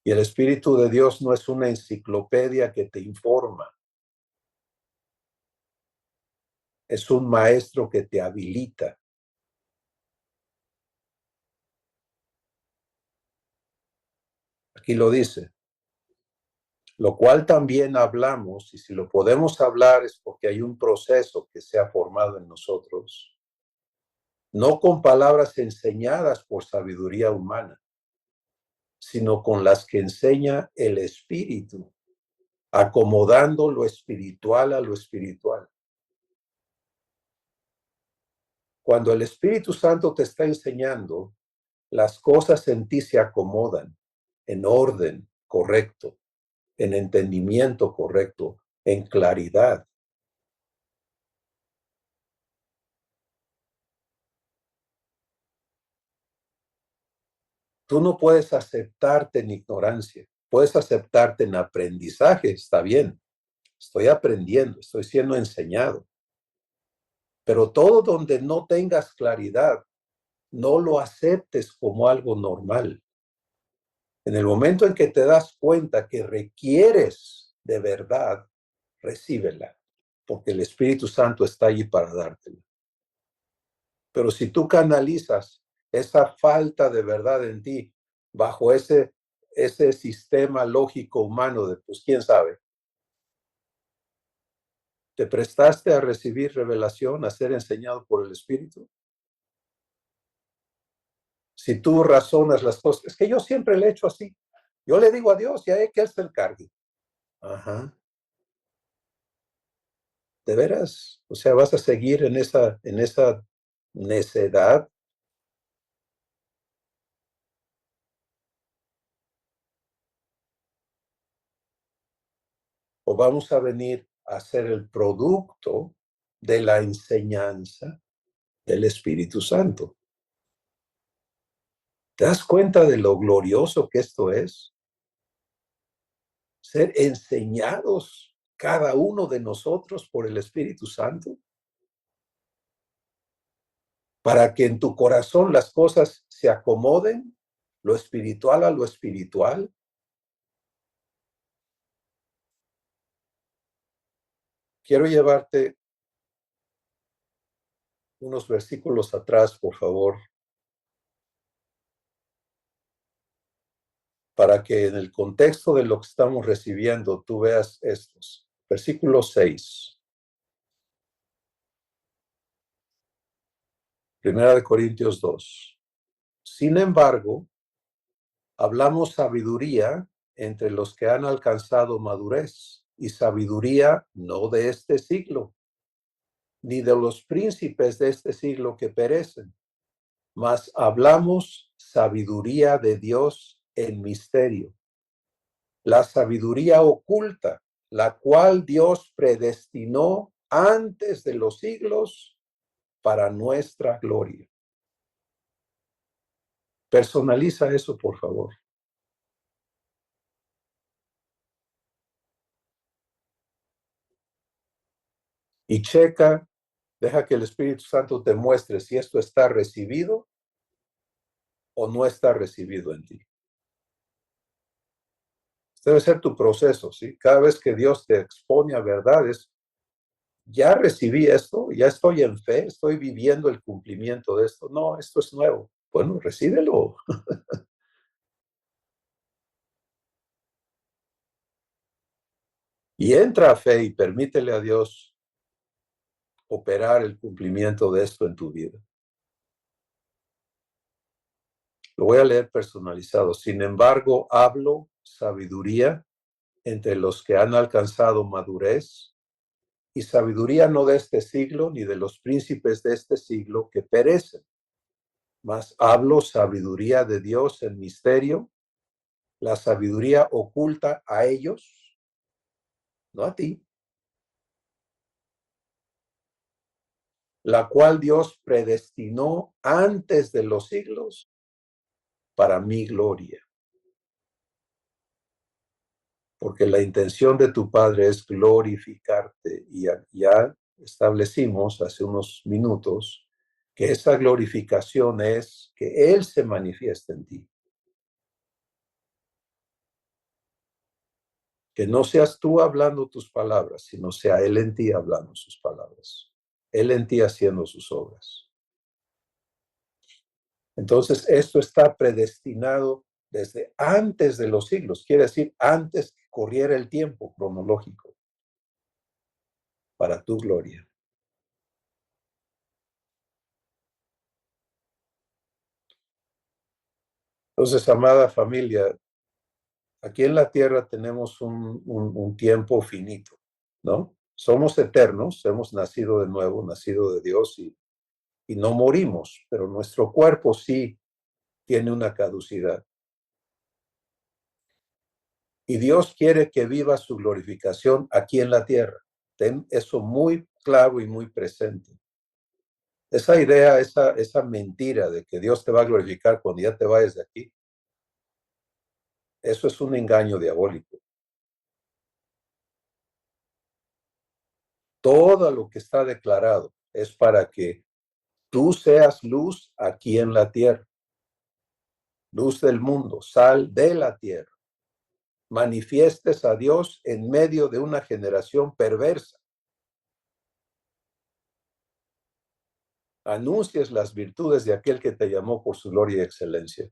S2: Y el espíritu de Dios no es una enciclopedia que te informa, es un maestro que te habilita. Aquí lo dice, lo cual también hablamos, y si lo podemos hablar es porque hay un proceso que se ha formado en nosotros, no con palabras enseñadas por sabiduría humana, sino con las que enseña el Espíritu, acomodando lo espiritual a lo espiritual. Cuando el Espíritu Santo te está enseñando, las cosas en ti se acomodan en orden correcto, en entendimiento correcto, en claridad. Tú no puedes aceptarte en ignorancia, puedes aceptarte en aprendizaje, está bien, estoy aprendiendo, estoy siendo enseñado, pero todo donde no tengas claridad, no lo aceptes como algo normal. En el momento en que te das cuenta que requieres de verdad, recíbela, porque el Espíritu Santo está allí para dártela. Pero si tú canalizas esa falta de verdad en ti bajo ese sistema lógico humano de, pues, quién sabe, ¿Te prestaste a recibir revelación, a ser enseñado por el Espíritu? Si tú razonas las cosas, es que yo siempre le he hecho así. Yo le digo a Dios, ya que Él se encargue. Ajá. ¿De veras? O sea, ¿vas a seguir en esa necedad? ¿O vamos a venir a ser el producto de la enseñanza del Espíritu Santo? ¿Te das cuenta de lo glorioso que esto es? Ser enseñados cada uno de nosotros por el Espíritu Santo, para que en tu corazón las cosas se acomoden, lo espiritual a lo espiritual. Quiero llevarte unos versículos atrás, por favor, para que en el contexto de lo que estamos recibiendo tú veas estos. Versículo 6. Primera de Corintios 2. Sin embargo, hablamos sabiduría entre los que han alcanzado madurez, y sabiduría no de este siglo, ni de los príncipes de este siglo que perecen, mas hablamos sabiduría de Dios en misterio, la sabiduría oculta, la cual Dios predestinó antes de los siglos para nuestra gloria. Personaliza eso, por favor. Y checa, deja que el Espíritu Santo te muestre si esto está recibido o no está recibido en ti. Debe ser tu proceso, ¿sí? Cada vez que Dios te expone a verdades, ya recibí esto, ya estoy en fe, estoy viviendo el cumplimiento de esto. No, esto es nuevo. Bueno, recíbelo. Y entra a fe y permítele a Dios operar el cumplimiento de esto en tu vida. Lo voy a leer personalizado. Sin embargo, hablo sabiduría entre los que han alcanzado madurez, y sabiduría no de este siglo, ni de los príncipes de este siglo que perecen, mas hablo sabiduría de Dios en misterio, la sabiduría oculta a ellos, no a ti, la cual Dios predestinó antes de los siglos para mi gloria. Porque la intención de tu Padre es glorificarte, y ya establecimos hace unos minutos que esa glorificación es que Él se manifieste en ti. Que no seas tú hablando tus palabras, sino sea Él en ti hablando sus palabras. Él en ti haciendo sus obras. Entonces, esto está predestinado desde antes de los siglos, quiere decir antes que corriera el tiempo cronológico, para tu gloria. Entonces, amada familia, aquí en la tierra tenemos un tiempo finito, ¿no? Somos eternos, hemos nacido de nuevo, nacido de Dios, y no morimos, pero nuestro cuerpo sí tiene una caducidad. Y Dios quiere que viva su glorificación aquí en la tierra. Ten eso muy claro y muy presente. Esa idea, esa mentira de que Dios te va a glorificar cuando ya te vayas de aquí, eso es un engaño diabólico. Todo lo que está declarado es para que tú seas luz aquí en la tierra, luz del mundo, sal de la tierra. Manifiestes a Dios en medio de una generación perversa. Anuncies las virtudes de aquel que te llamó por su gloria y excelencia.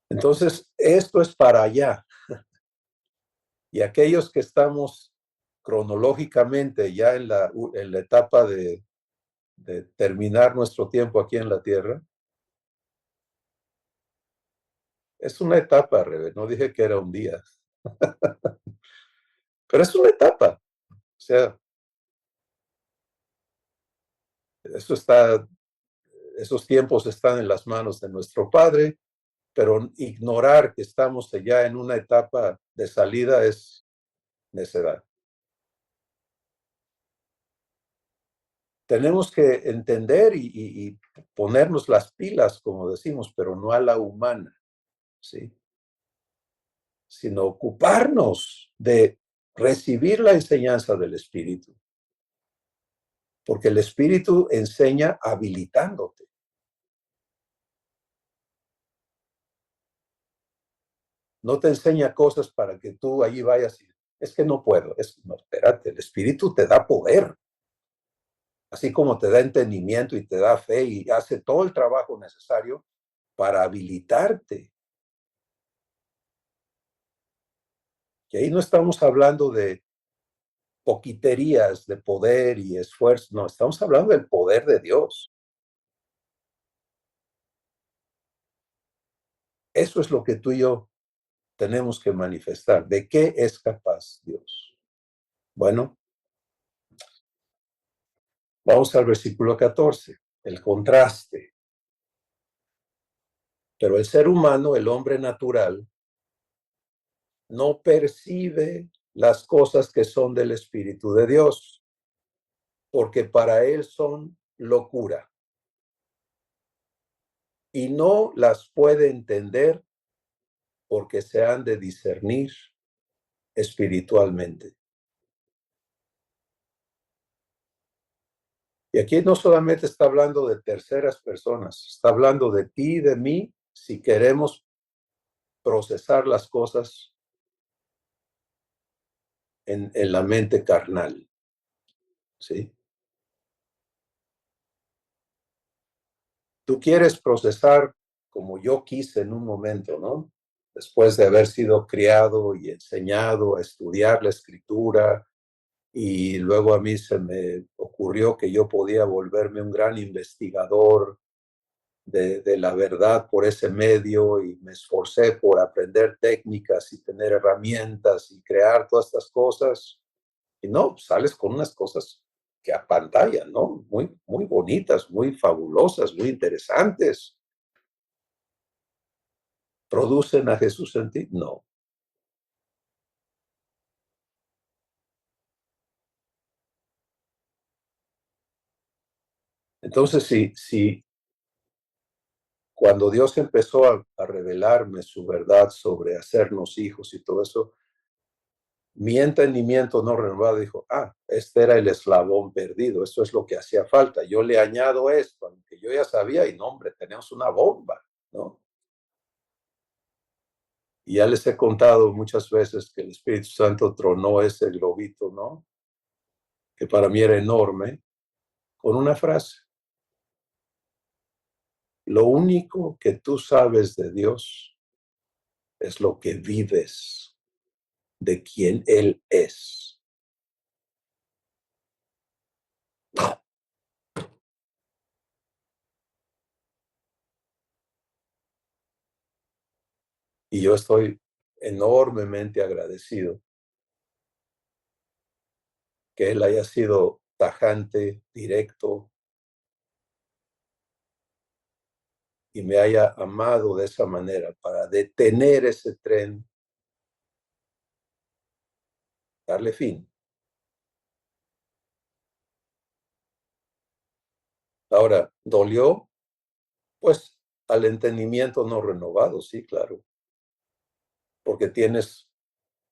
S2: Entonces, esto es para allá. Y aquellos que estamos cronológicamente ya en la etapa de terminar nuestro tiempo aquí en la tierra, es una etapa, Rebe, no dije que era un día, pero es una etapa. O sea, eso está, esos tiempos están en las manos de nuestro Padre, pero ignorar que estamos ya en una etapa de salida es necedad. Tenemos que entender y ponernos las pilas, como decimos, pero no a la humana, ¿sí? Sino ocuparnos de recibir la enseñanza del Espíritu, porque el Espíritu enseña habilitándote. No te enseña cosas para que tú allí vayas y es que no puedo. No, espérate, el Espíritu te da poder, así como te da entendimiento y te da fe y hace todo el trabajo necesario para habilitarte. Y ahí no estamos hablando de poquiterías de poder y esfuerzo, no, estamos hablando del poder de Dios. Eso es lo que tú y yo tenemos que manifestar. ¿De qué es capaz Dios? Bueno, vamos al versículo 14, el contraste. Pero el ser humano, el hombre natural, no percibe las cosas que son del Espíritu de Dios, porque para él son locura y no las puede entender porque se han de discernir espiritualmente. Y aquí no solamente está hablando de terceras personas, está hablando de ti y de mí si queremos procesar las cosas en la mente carnal, ¿sí? Tú quieres procesar como yo quise en un momento, ¿no? Después de haber sido criado y enseñado a estudiar la escritura, y luego a mí se me ocurrió que yo podía volverme un gran investigador de la verdad por ese medio y me esforcé por aprender técnicas y tener herramientas y crear todas estas cosas. Y no, sales con unas cosas que apantallan, ¿no? Muy, muy bonitas, muy fabulosas, muy interesantes. ¿Producen a Jesús en ti? No. Entonces, si cuando Dios empezó a revelarme su verdad sobre hacernos hijos y todo eso, mi entendimiento no renovado dijo, este era el eslabón perdido, esto es lo que hacía falta. Yo le añado esto, aunque yo ya sabía, y no, hombre, tenemos una bomba, ¿no? Y ya les he contado muchas veces que el Espíritu Santo tronó ese globito, ¿no? Que para mí era enorme, con una frase. Lo único que tú sabes de Dios es lo que vives de quien Él es. Y yo estoy enormemente agradecido que Él haya sido tajante, directo, y me haya amado de esa manera para detener ese tren, darle fin. Ahora, ¿dolió? Pues al entendimiento no renovado, sí, claro, porque tienes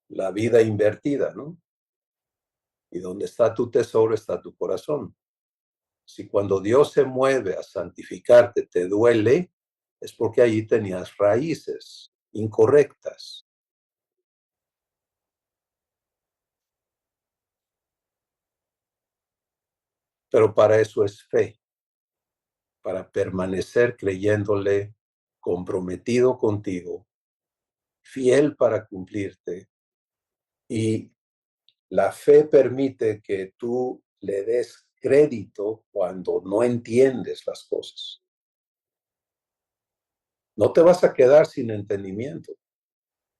S2: la vida invertida, ¿no? Y donde está tu tesoro está tu corazón. Si cuando Dios se mueve a santificarte te duele, es porque allí tenías raíces incorrectas. Pero para eso es fe, para permanecer creyéndole, comprometido contigo, fiel para cumplirte, Y la fe permite que tú le des crédito cuando no entiendes las cosas. No te vas a quedar sin entendimiento,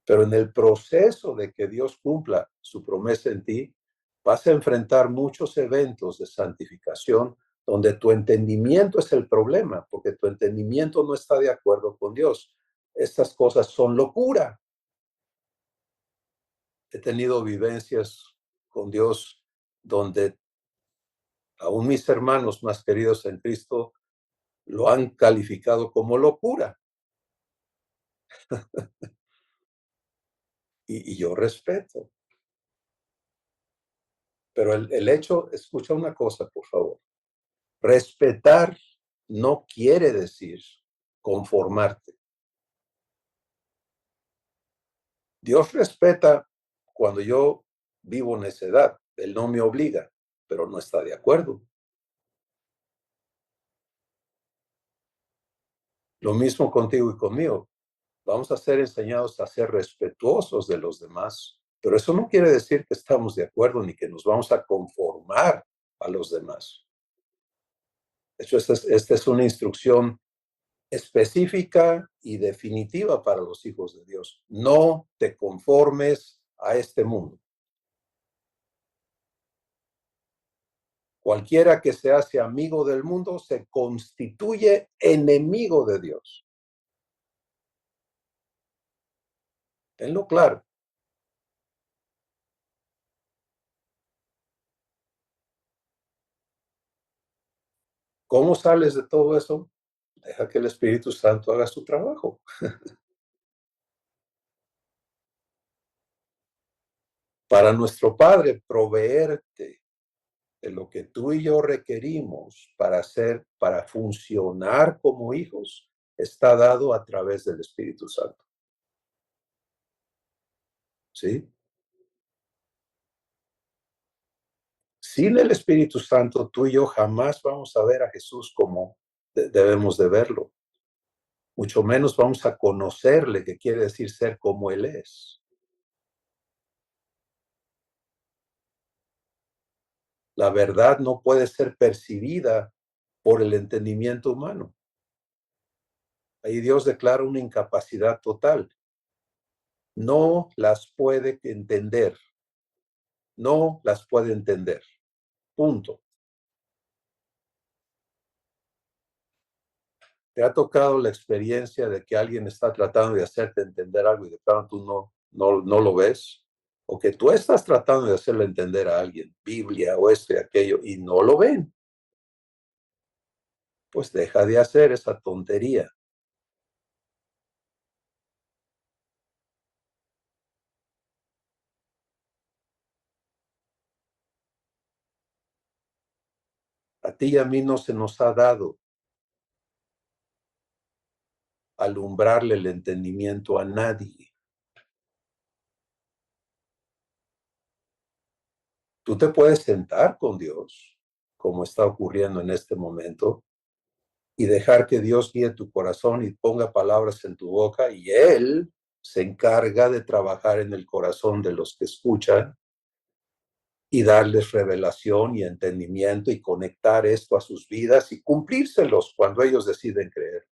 S2: pero en el proceso de que Dios cumpla su promesa en ti, vas a enfrentar muchos eventos de santificación donde tu entendimiento es el problema, porque tu entendimiento no está de acuerdo con Dios. Estas cosas son locura. He tenido vivencias con Dios donde aún mis hermanos más queridos en Cristo lo han calificado como locura. Y yo respeto. Pero el hecho, escucha una cosa, por favor. Respetar no quiere decir conformarte. Dios respeta cuando yo vivo necedad. Él no me obliga, pero no está de acuerdo. Lo mismo contigo y conmigo. Vamos a ser enseñados a ser respetuosos de los demás, pero eso no quiere decir que estamos de acuerdo ni que nos vamos a conformar a los demás. De hecho, esta es una instrucción específica y definitiva para los hijos de Dios. No te conformes a este mundo. Cualquiera que se hace amigo del mundo se constituye enemigo de Dios. Tenlo claro. ¿Cómo sales de todo eso? Deja que el Espíritu Santo haga su trabajo. Para nuestro Padre, proveerte de lo que tú y yo requerimos para funcionar como hijos, está dado a través del Espíritu Santo. ¿Sí? Sin el Espíritu Santo, tú y yo jamás vamos a ver a Jesús como debemos de verlo. Mucho menos vamos a conocerle, que quiere decir ser como Él es. La verdad no puede ser percibida por el entendimiento humano. Ahí Dios declara una incapacidad total. No las puede entender. No las puede entender. Punto. ¿Te ha tocado la experiencia de que alguien está tratando de hacerte entender algo y de pronto tú no lo ves? O que tú estás tratando de hacerle entender a alguien, Biblia o esto y aquello, y no lo ven? Pues deja de hacer esa tontería. A ti y a mí no se nos ha dado alumbrarle el entendimiento a nadie. Tú te puedes sentar con Dios, como está ocurriendo en este momento, y dejar que Dios guíe tu corazón y ponga palabras en tu boca, y Él se encarga de trabajar en el corazón de los que escuchan y darles revelación y entendimiento y conectar esto a sus vidas y cumplírselos cuando ellos deciden creer.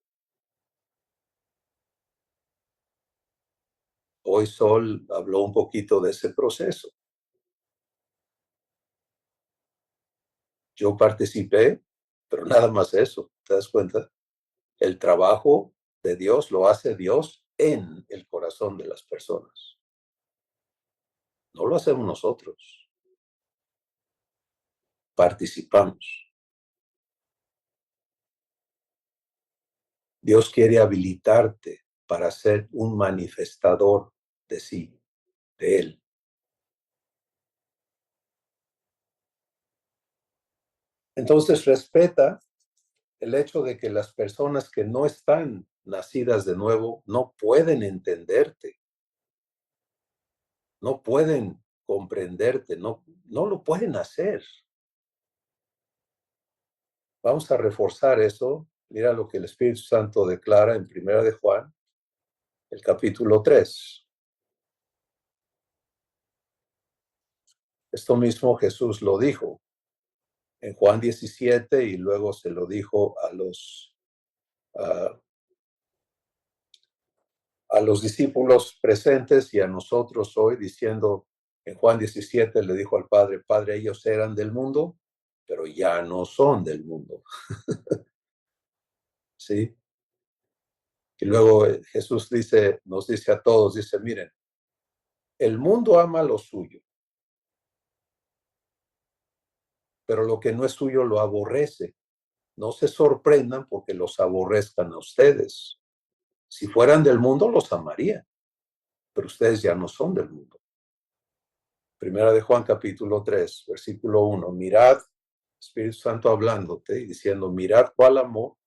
S2: Hoy Sol habló un poquito de ese proceso. Yo participé, pero nada más eso, ¿te das cuenta? El trabajo de Dios lo hace Dios en el corazón de las personas. No lo hacemos nosotros. Participamos. Dios quiere habilitarte para ser un manifestador de sí, de Él. Entonces respeta el hecho de que las personas que no están nacidas de nuevo no pueden entenderte, no pueden comprenderte, no lo pueden hacer. Vamos a reforzar eso. Mira lo que el Espíritu Santo declara en Primera de Juan, el capítulo 3. Esto mismo Jesús lo dijo en Juan 17 y luego se lo dijo a los discípulos presentes y a nosotros hoy, diciendo en Juan 17 le dijo al Padre, Padre, ellos eran del mundo, pero ya no son del mundo. ¿Sí? Y luego Jesús nos dice a todos, dice, miren, el mundo ama lo suyo, pero lo que no es suyo lo aborrece. No se sorprendan porque los aborrezcan a ustedes. Si fueran del mundo, los amarían, pero ustedes ya no son del mundo. Primera de Juan capítulo 3, versículo 1. Mirad, Espíritu Santo hablándote y diciendo, mirad cuál amor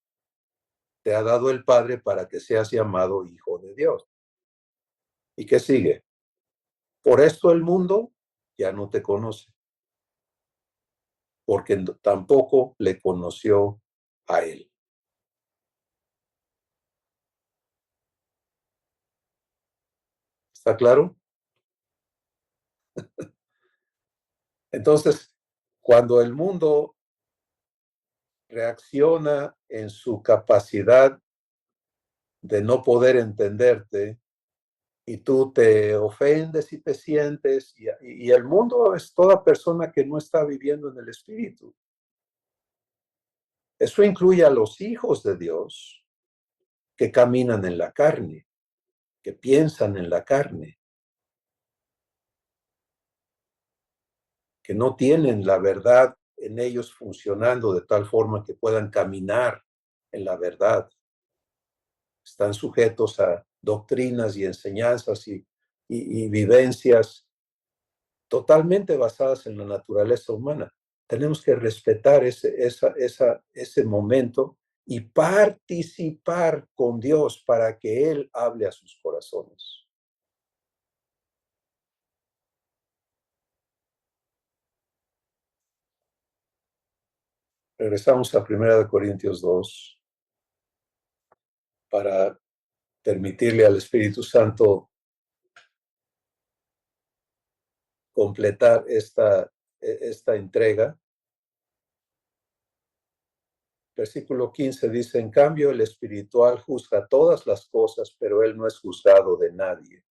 S2: te ha dado el Padre para que seas llamado hijo de Dios. ¿Y qué sigue? Por esto el mundo ya no te conoce, porque tampoco le conoció a él. ¿Está claro? Entonces, cuando el mundo reacciona en su capacidad de no poder entenderte y tú te ofendes y te sientes, y el mundo es toda persona que no está viviendo en el Espíritu. Eso incluye a los hijos de Dios que caminan en la carne, que piensan en la carne, que no tienen la verdad en ellos funcionando de tal forma que puedan caminar en la verdad. Están sujetos a doctrinas y enseñanzas y vivencias totalmente basadas en la naturaleza humana. Tenemos que respetar ese momento y participar con Dios para que Él hable a sus corazones. Regresamos a 1 Corintios 2 para permitirle al Espíritu Santo completar esta entrega. Versículo 15 dice, en cambio el espiritual juzga todas las cosas, pero él no es juzgado de nadie.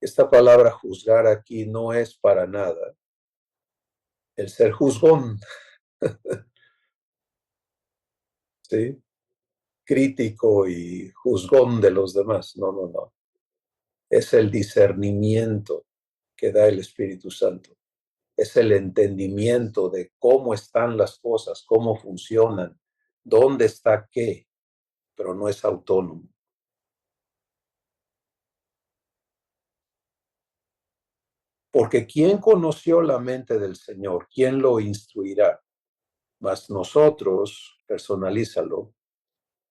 S2: Esta palabra juzgar aquí no es para nada el ser juzgón, ¿sí? Crítico y juzgón de los demás. No, no, no. Es el discernimiento que da el Espíritu Santo. Es el entendimiento de cómo están las cosas, cómo funcionan, dónde está qué, pero no es autónomo. Porque ¿quién conoció la mente del Señor? ¿Quién lo instruirá? Mas nosotros, personalízalo,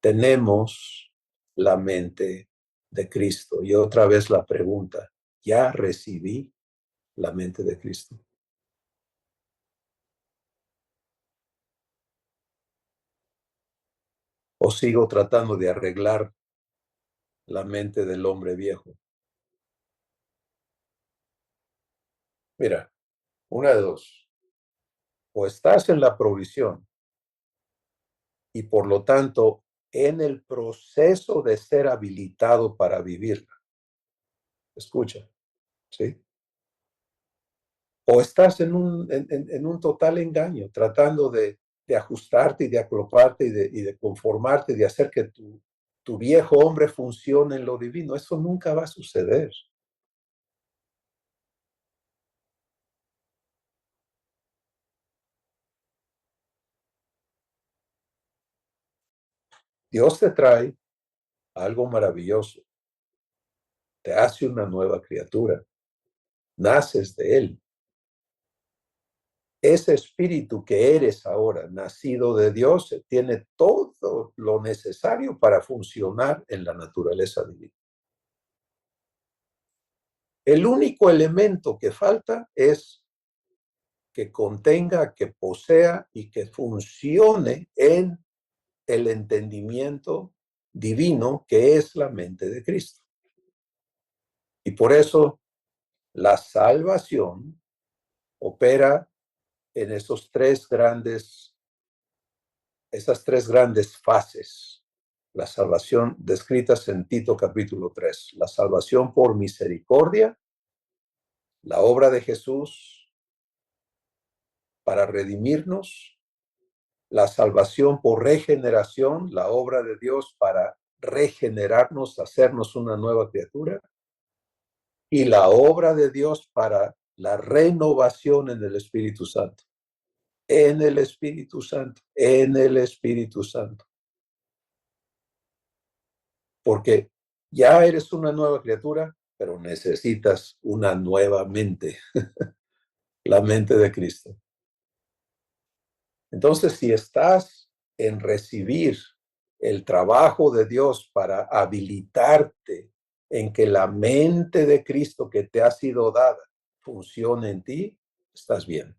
S2: tenemos la mente de Cristo. Y otra vez la pregunta, ¿ya recibí la mente de Cristo? ¿O sigo tratando de arreglar la mente del hombre viejo? Mira, una de dos. O estás en la provisión y por lo tanto en el proceso de ser habilitado para vivirla. Escucha, ¿sí? O estás en un total engaño, tratando de ajustarte y de acoplarte y de conformarte, de hacer que tu viejo hombre funcione en lo divino. Eso nunca va a suceder. Dios te trae algo maravilloso, te hace una nueva criatura, naces de Él. Ese espíritu que eres ahora, nacido de Dios, tiene todo lo necesario para funcionar en la naturaleza divina. El único elemento que falta es que contenga, que posea y que funcione en el entendimiento divino que es la mente de Cristo. Y por eso la salvación opera en esas tres grandes fases. La salvación descritas en Tito capítulo 3. La salvación por misericordia, la obra de Jesús para redimirnos, la salvación por regeneración, la obra de Dios para regenerarnos, hacernos una nueva criatura, y la obra de Dios para la renovación en el Espíritu Santo. En el Espíritu Santo, en el Espíritu Santo. Porque ya eres una nueva criatura, pero necesitas una nueva mente, la mente de Cristo. Entonces, si estás en recibir el trabajo de Dios para habilitarte en que la mente de Cristo que te ha sido dada funcione en ti, estás bien.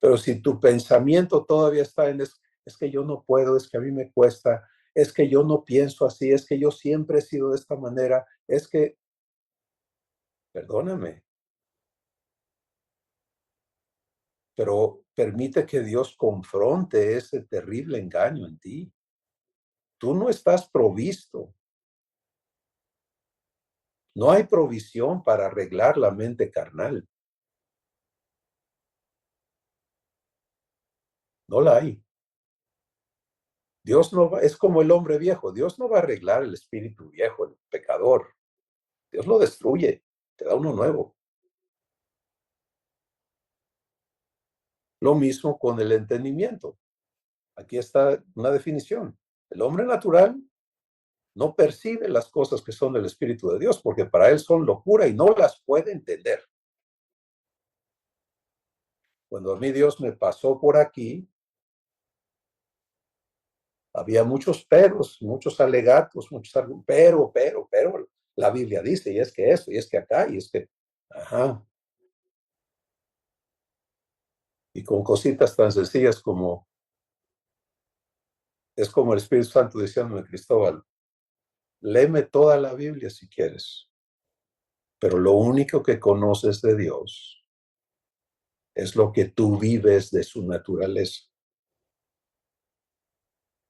S2: Pero si tu pensamiento todavía está en es que yo no puedo, es que a mí me cuesta, es que yo no pienso así, es que yo siempre he sido de esta manera, es que, perdóname, pero permite que Dios confronte ese terrible engaño en ti. Tú no estás provisto. No hay provisión para arreglar la mente carnal. No la hay. Dios no va, es como el hombre viejo. Dios no va a arreglar el espíritu viejo, el pecador. Dios lo destruye, te da uno nuevo. Lo mismo con el entendimiento. Aquí está una definición. El hombre natural no percibe las cosas que son del Espíritu de Dios, porque para él son locura y no las puede entender. Cuando a mí Dios me pasó por aquí, había muchos peros, muchos alegatos, pero, la Biblia dice, y es que eso, y es que acá, y es que, ajá, y con cositas tan sencillas como, es como el Espíritu Santo diciéndome, Cristóbal, léeme toda la Biblia si quieres, pero lo único que conoces de Dios es lo que tú vives de su naturaleza.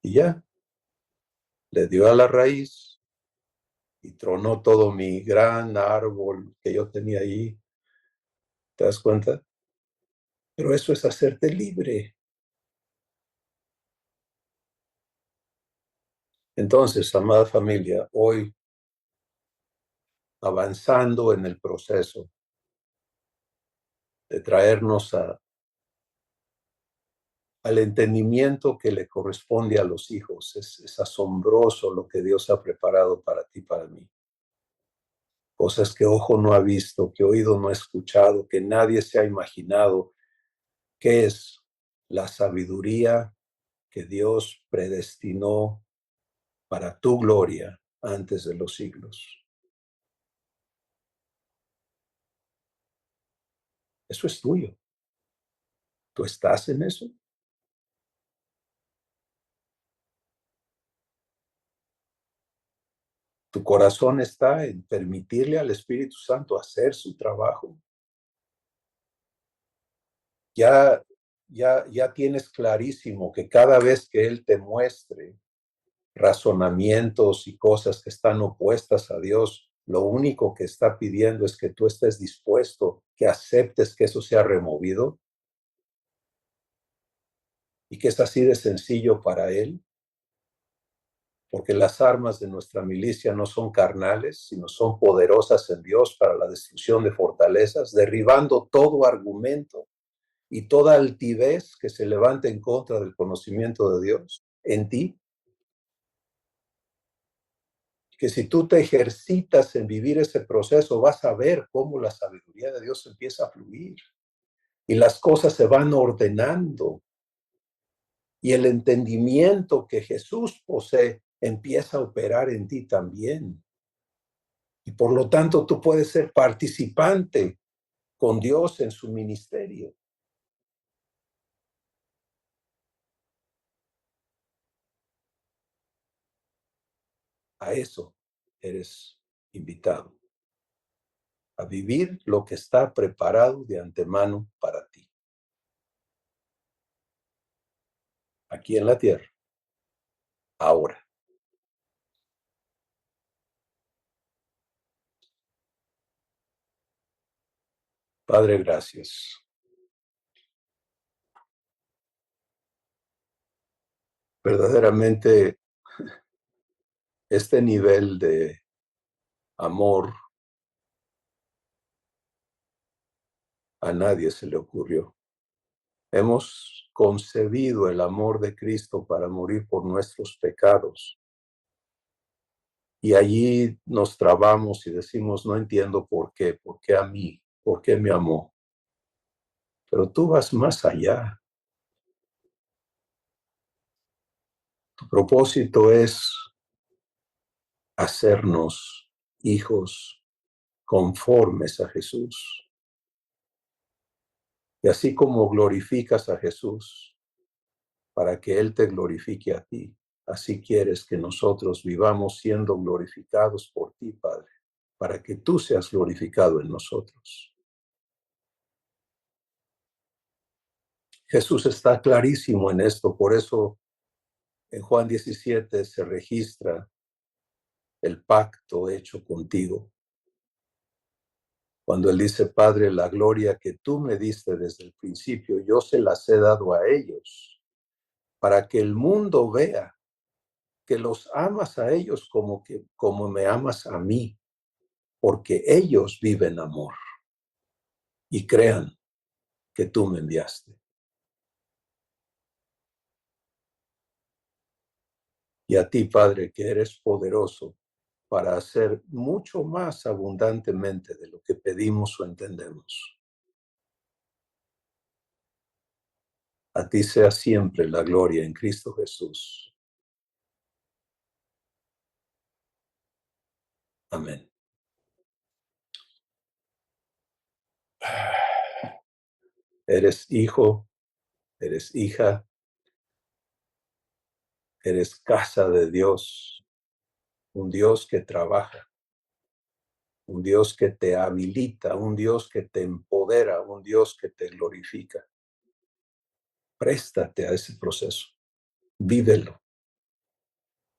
S2: Y ya, le dio a la raíz y tronó todo mi gran árbol que yo tenía ahí. ¿Te das cuenta? Pero eso es hacerte libre. Entonces, amada familia, hoy avanzando en el proceso de traernos al entendimiento que le corresponde a los hijos, es asombroso lo que Dios ha preparado para ti, para mí. Cosas que ojo no ha visto, que oído no ha escuchado, que nadie se ha imaginado, que es la sabiduría que Dios predestinó para tu gloria antes de los siglos. Eso es tuyo. ¿Tú estás en eso? Tu corazón está en permitirle al Espíritu Santo hacer su trabajo. Ya, ya tienes clarísimo que cada vez que Él te muestre razonamientos y cosas que están opuestas a Dios, lo único que está pidiendo es que tú estés dispuesto, que aceptes que eso sea removido y que es así de sencillo para Él, porque las armas de nuestra milicia no son carnales, sino son poderosas en Dios para la destrucción de fortalezas, derribando todo argumento y toda altivez que se levante en contra del conocimiento de Dios en ti, que si tú te ejercitas en vivir ese proceso, vas a ver cómo la sabiduría de Dios empieza a fluir y las cosas se van ordenando y el entendimiento que Jesús posee empieza a operar en ti también. Y por lo tanto tú puedes ser participante con Dios en su ministerio. A eso eres invitado. a vivir lo que está preparado de antemano para ti, aquí en la tierra, ahora. Padre, gracias. Verdaderamente, este nivel de amor a nadie se le ocurrió. Hemos concebido el amor de Cristo para morir por nuestros pecados. Y allí nos trabamos y decimos, no entiendo por qué a mí, por qué me amó. Pero tú vas más allá. Tu propósito es hacernos hijos conformes a Jesús. Y así como glorificas a Jesús para que Él te glorifique a ti, así quieres que nosotros vivamos siendo glorificados por ti, Padre, para que tú seas glorificado en nosotros. Jesús está clarísimo en esto, por eso en Juan 17 se registra el pacto hecho contigo. Cuando Él dice, Padre, la gloria que tú me diste desde el principio, yo se las he dado a ellos, para que el mundo vea que los amas a ellos como me amas a mí, porque ellos viven amor y crean que tú me enviaste. Y a ti, Padre, que eres poderoso para hacer mucho más abundantemente de lo que pedimos o entendemos. A ti sea siempre la gloria en Cristo Jesús. Amén. Eres hijo, eres hija, eres casa de Dios, un Dios que trabaja, un Dios que te habilita, un Dios que te empodera, un Dios que te glorifica. Préstate a ese proceso, vívelo.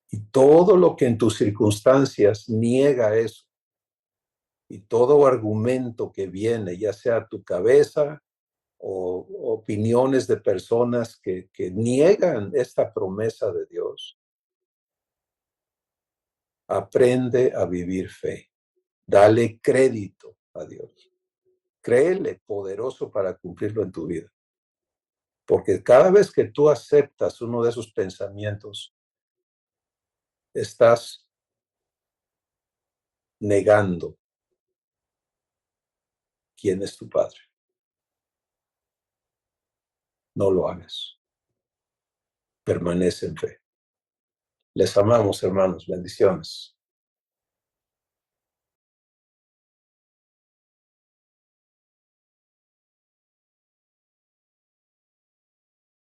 S2: Y todo lo que en tus circunstancias niega eso, y todo argumento que viene, ya sea a tu cabeza o opiniones de personas que niegan esta promesa de Dios, aprende a vivir fe. Dale crédito a Dios. Créele poderoso para cumplirlo en tu vida. Porque cada vez que tú aceptas uno de esos pensamientos, estás negando quién es tu Padre. No lo hagas. Permanece en fe. Les amamos, hermanos. Bendiciones.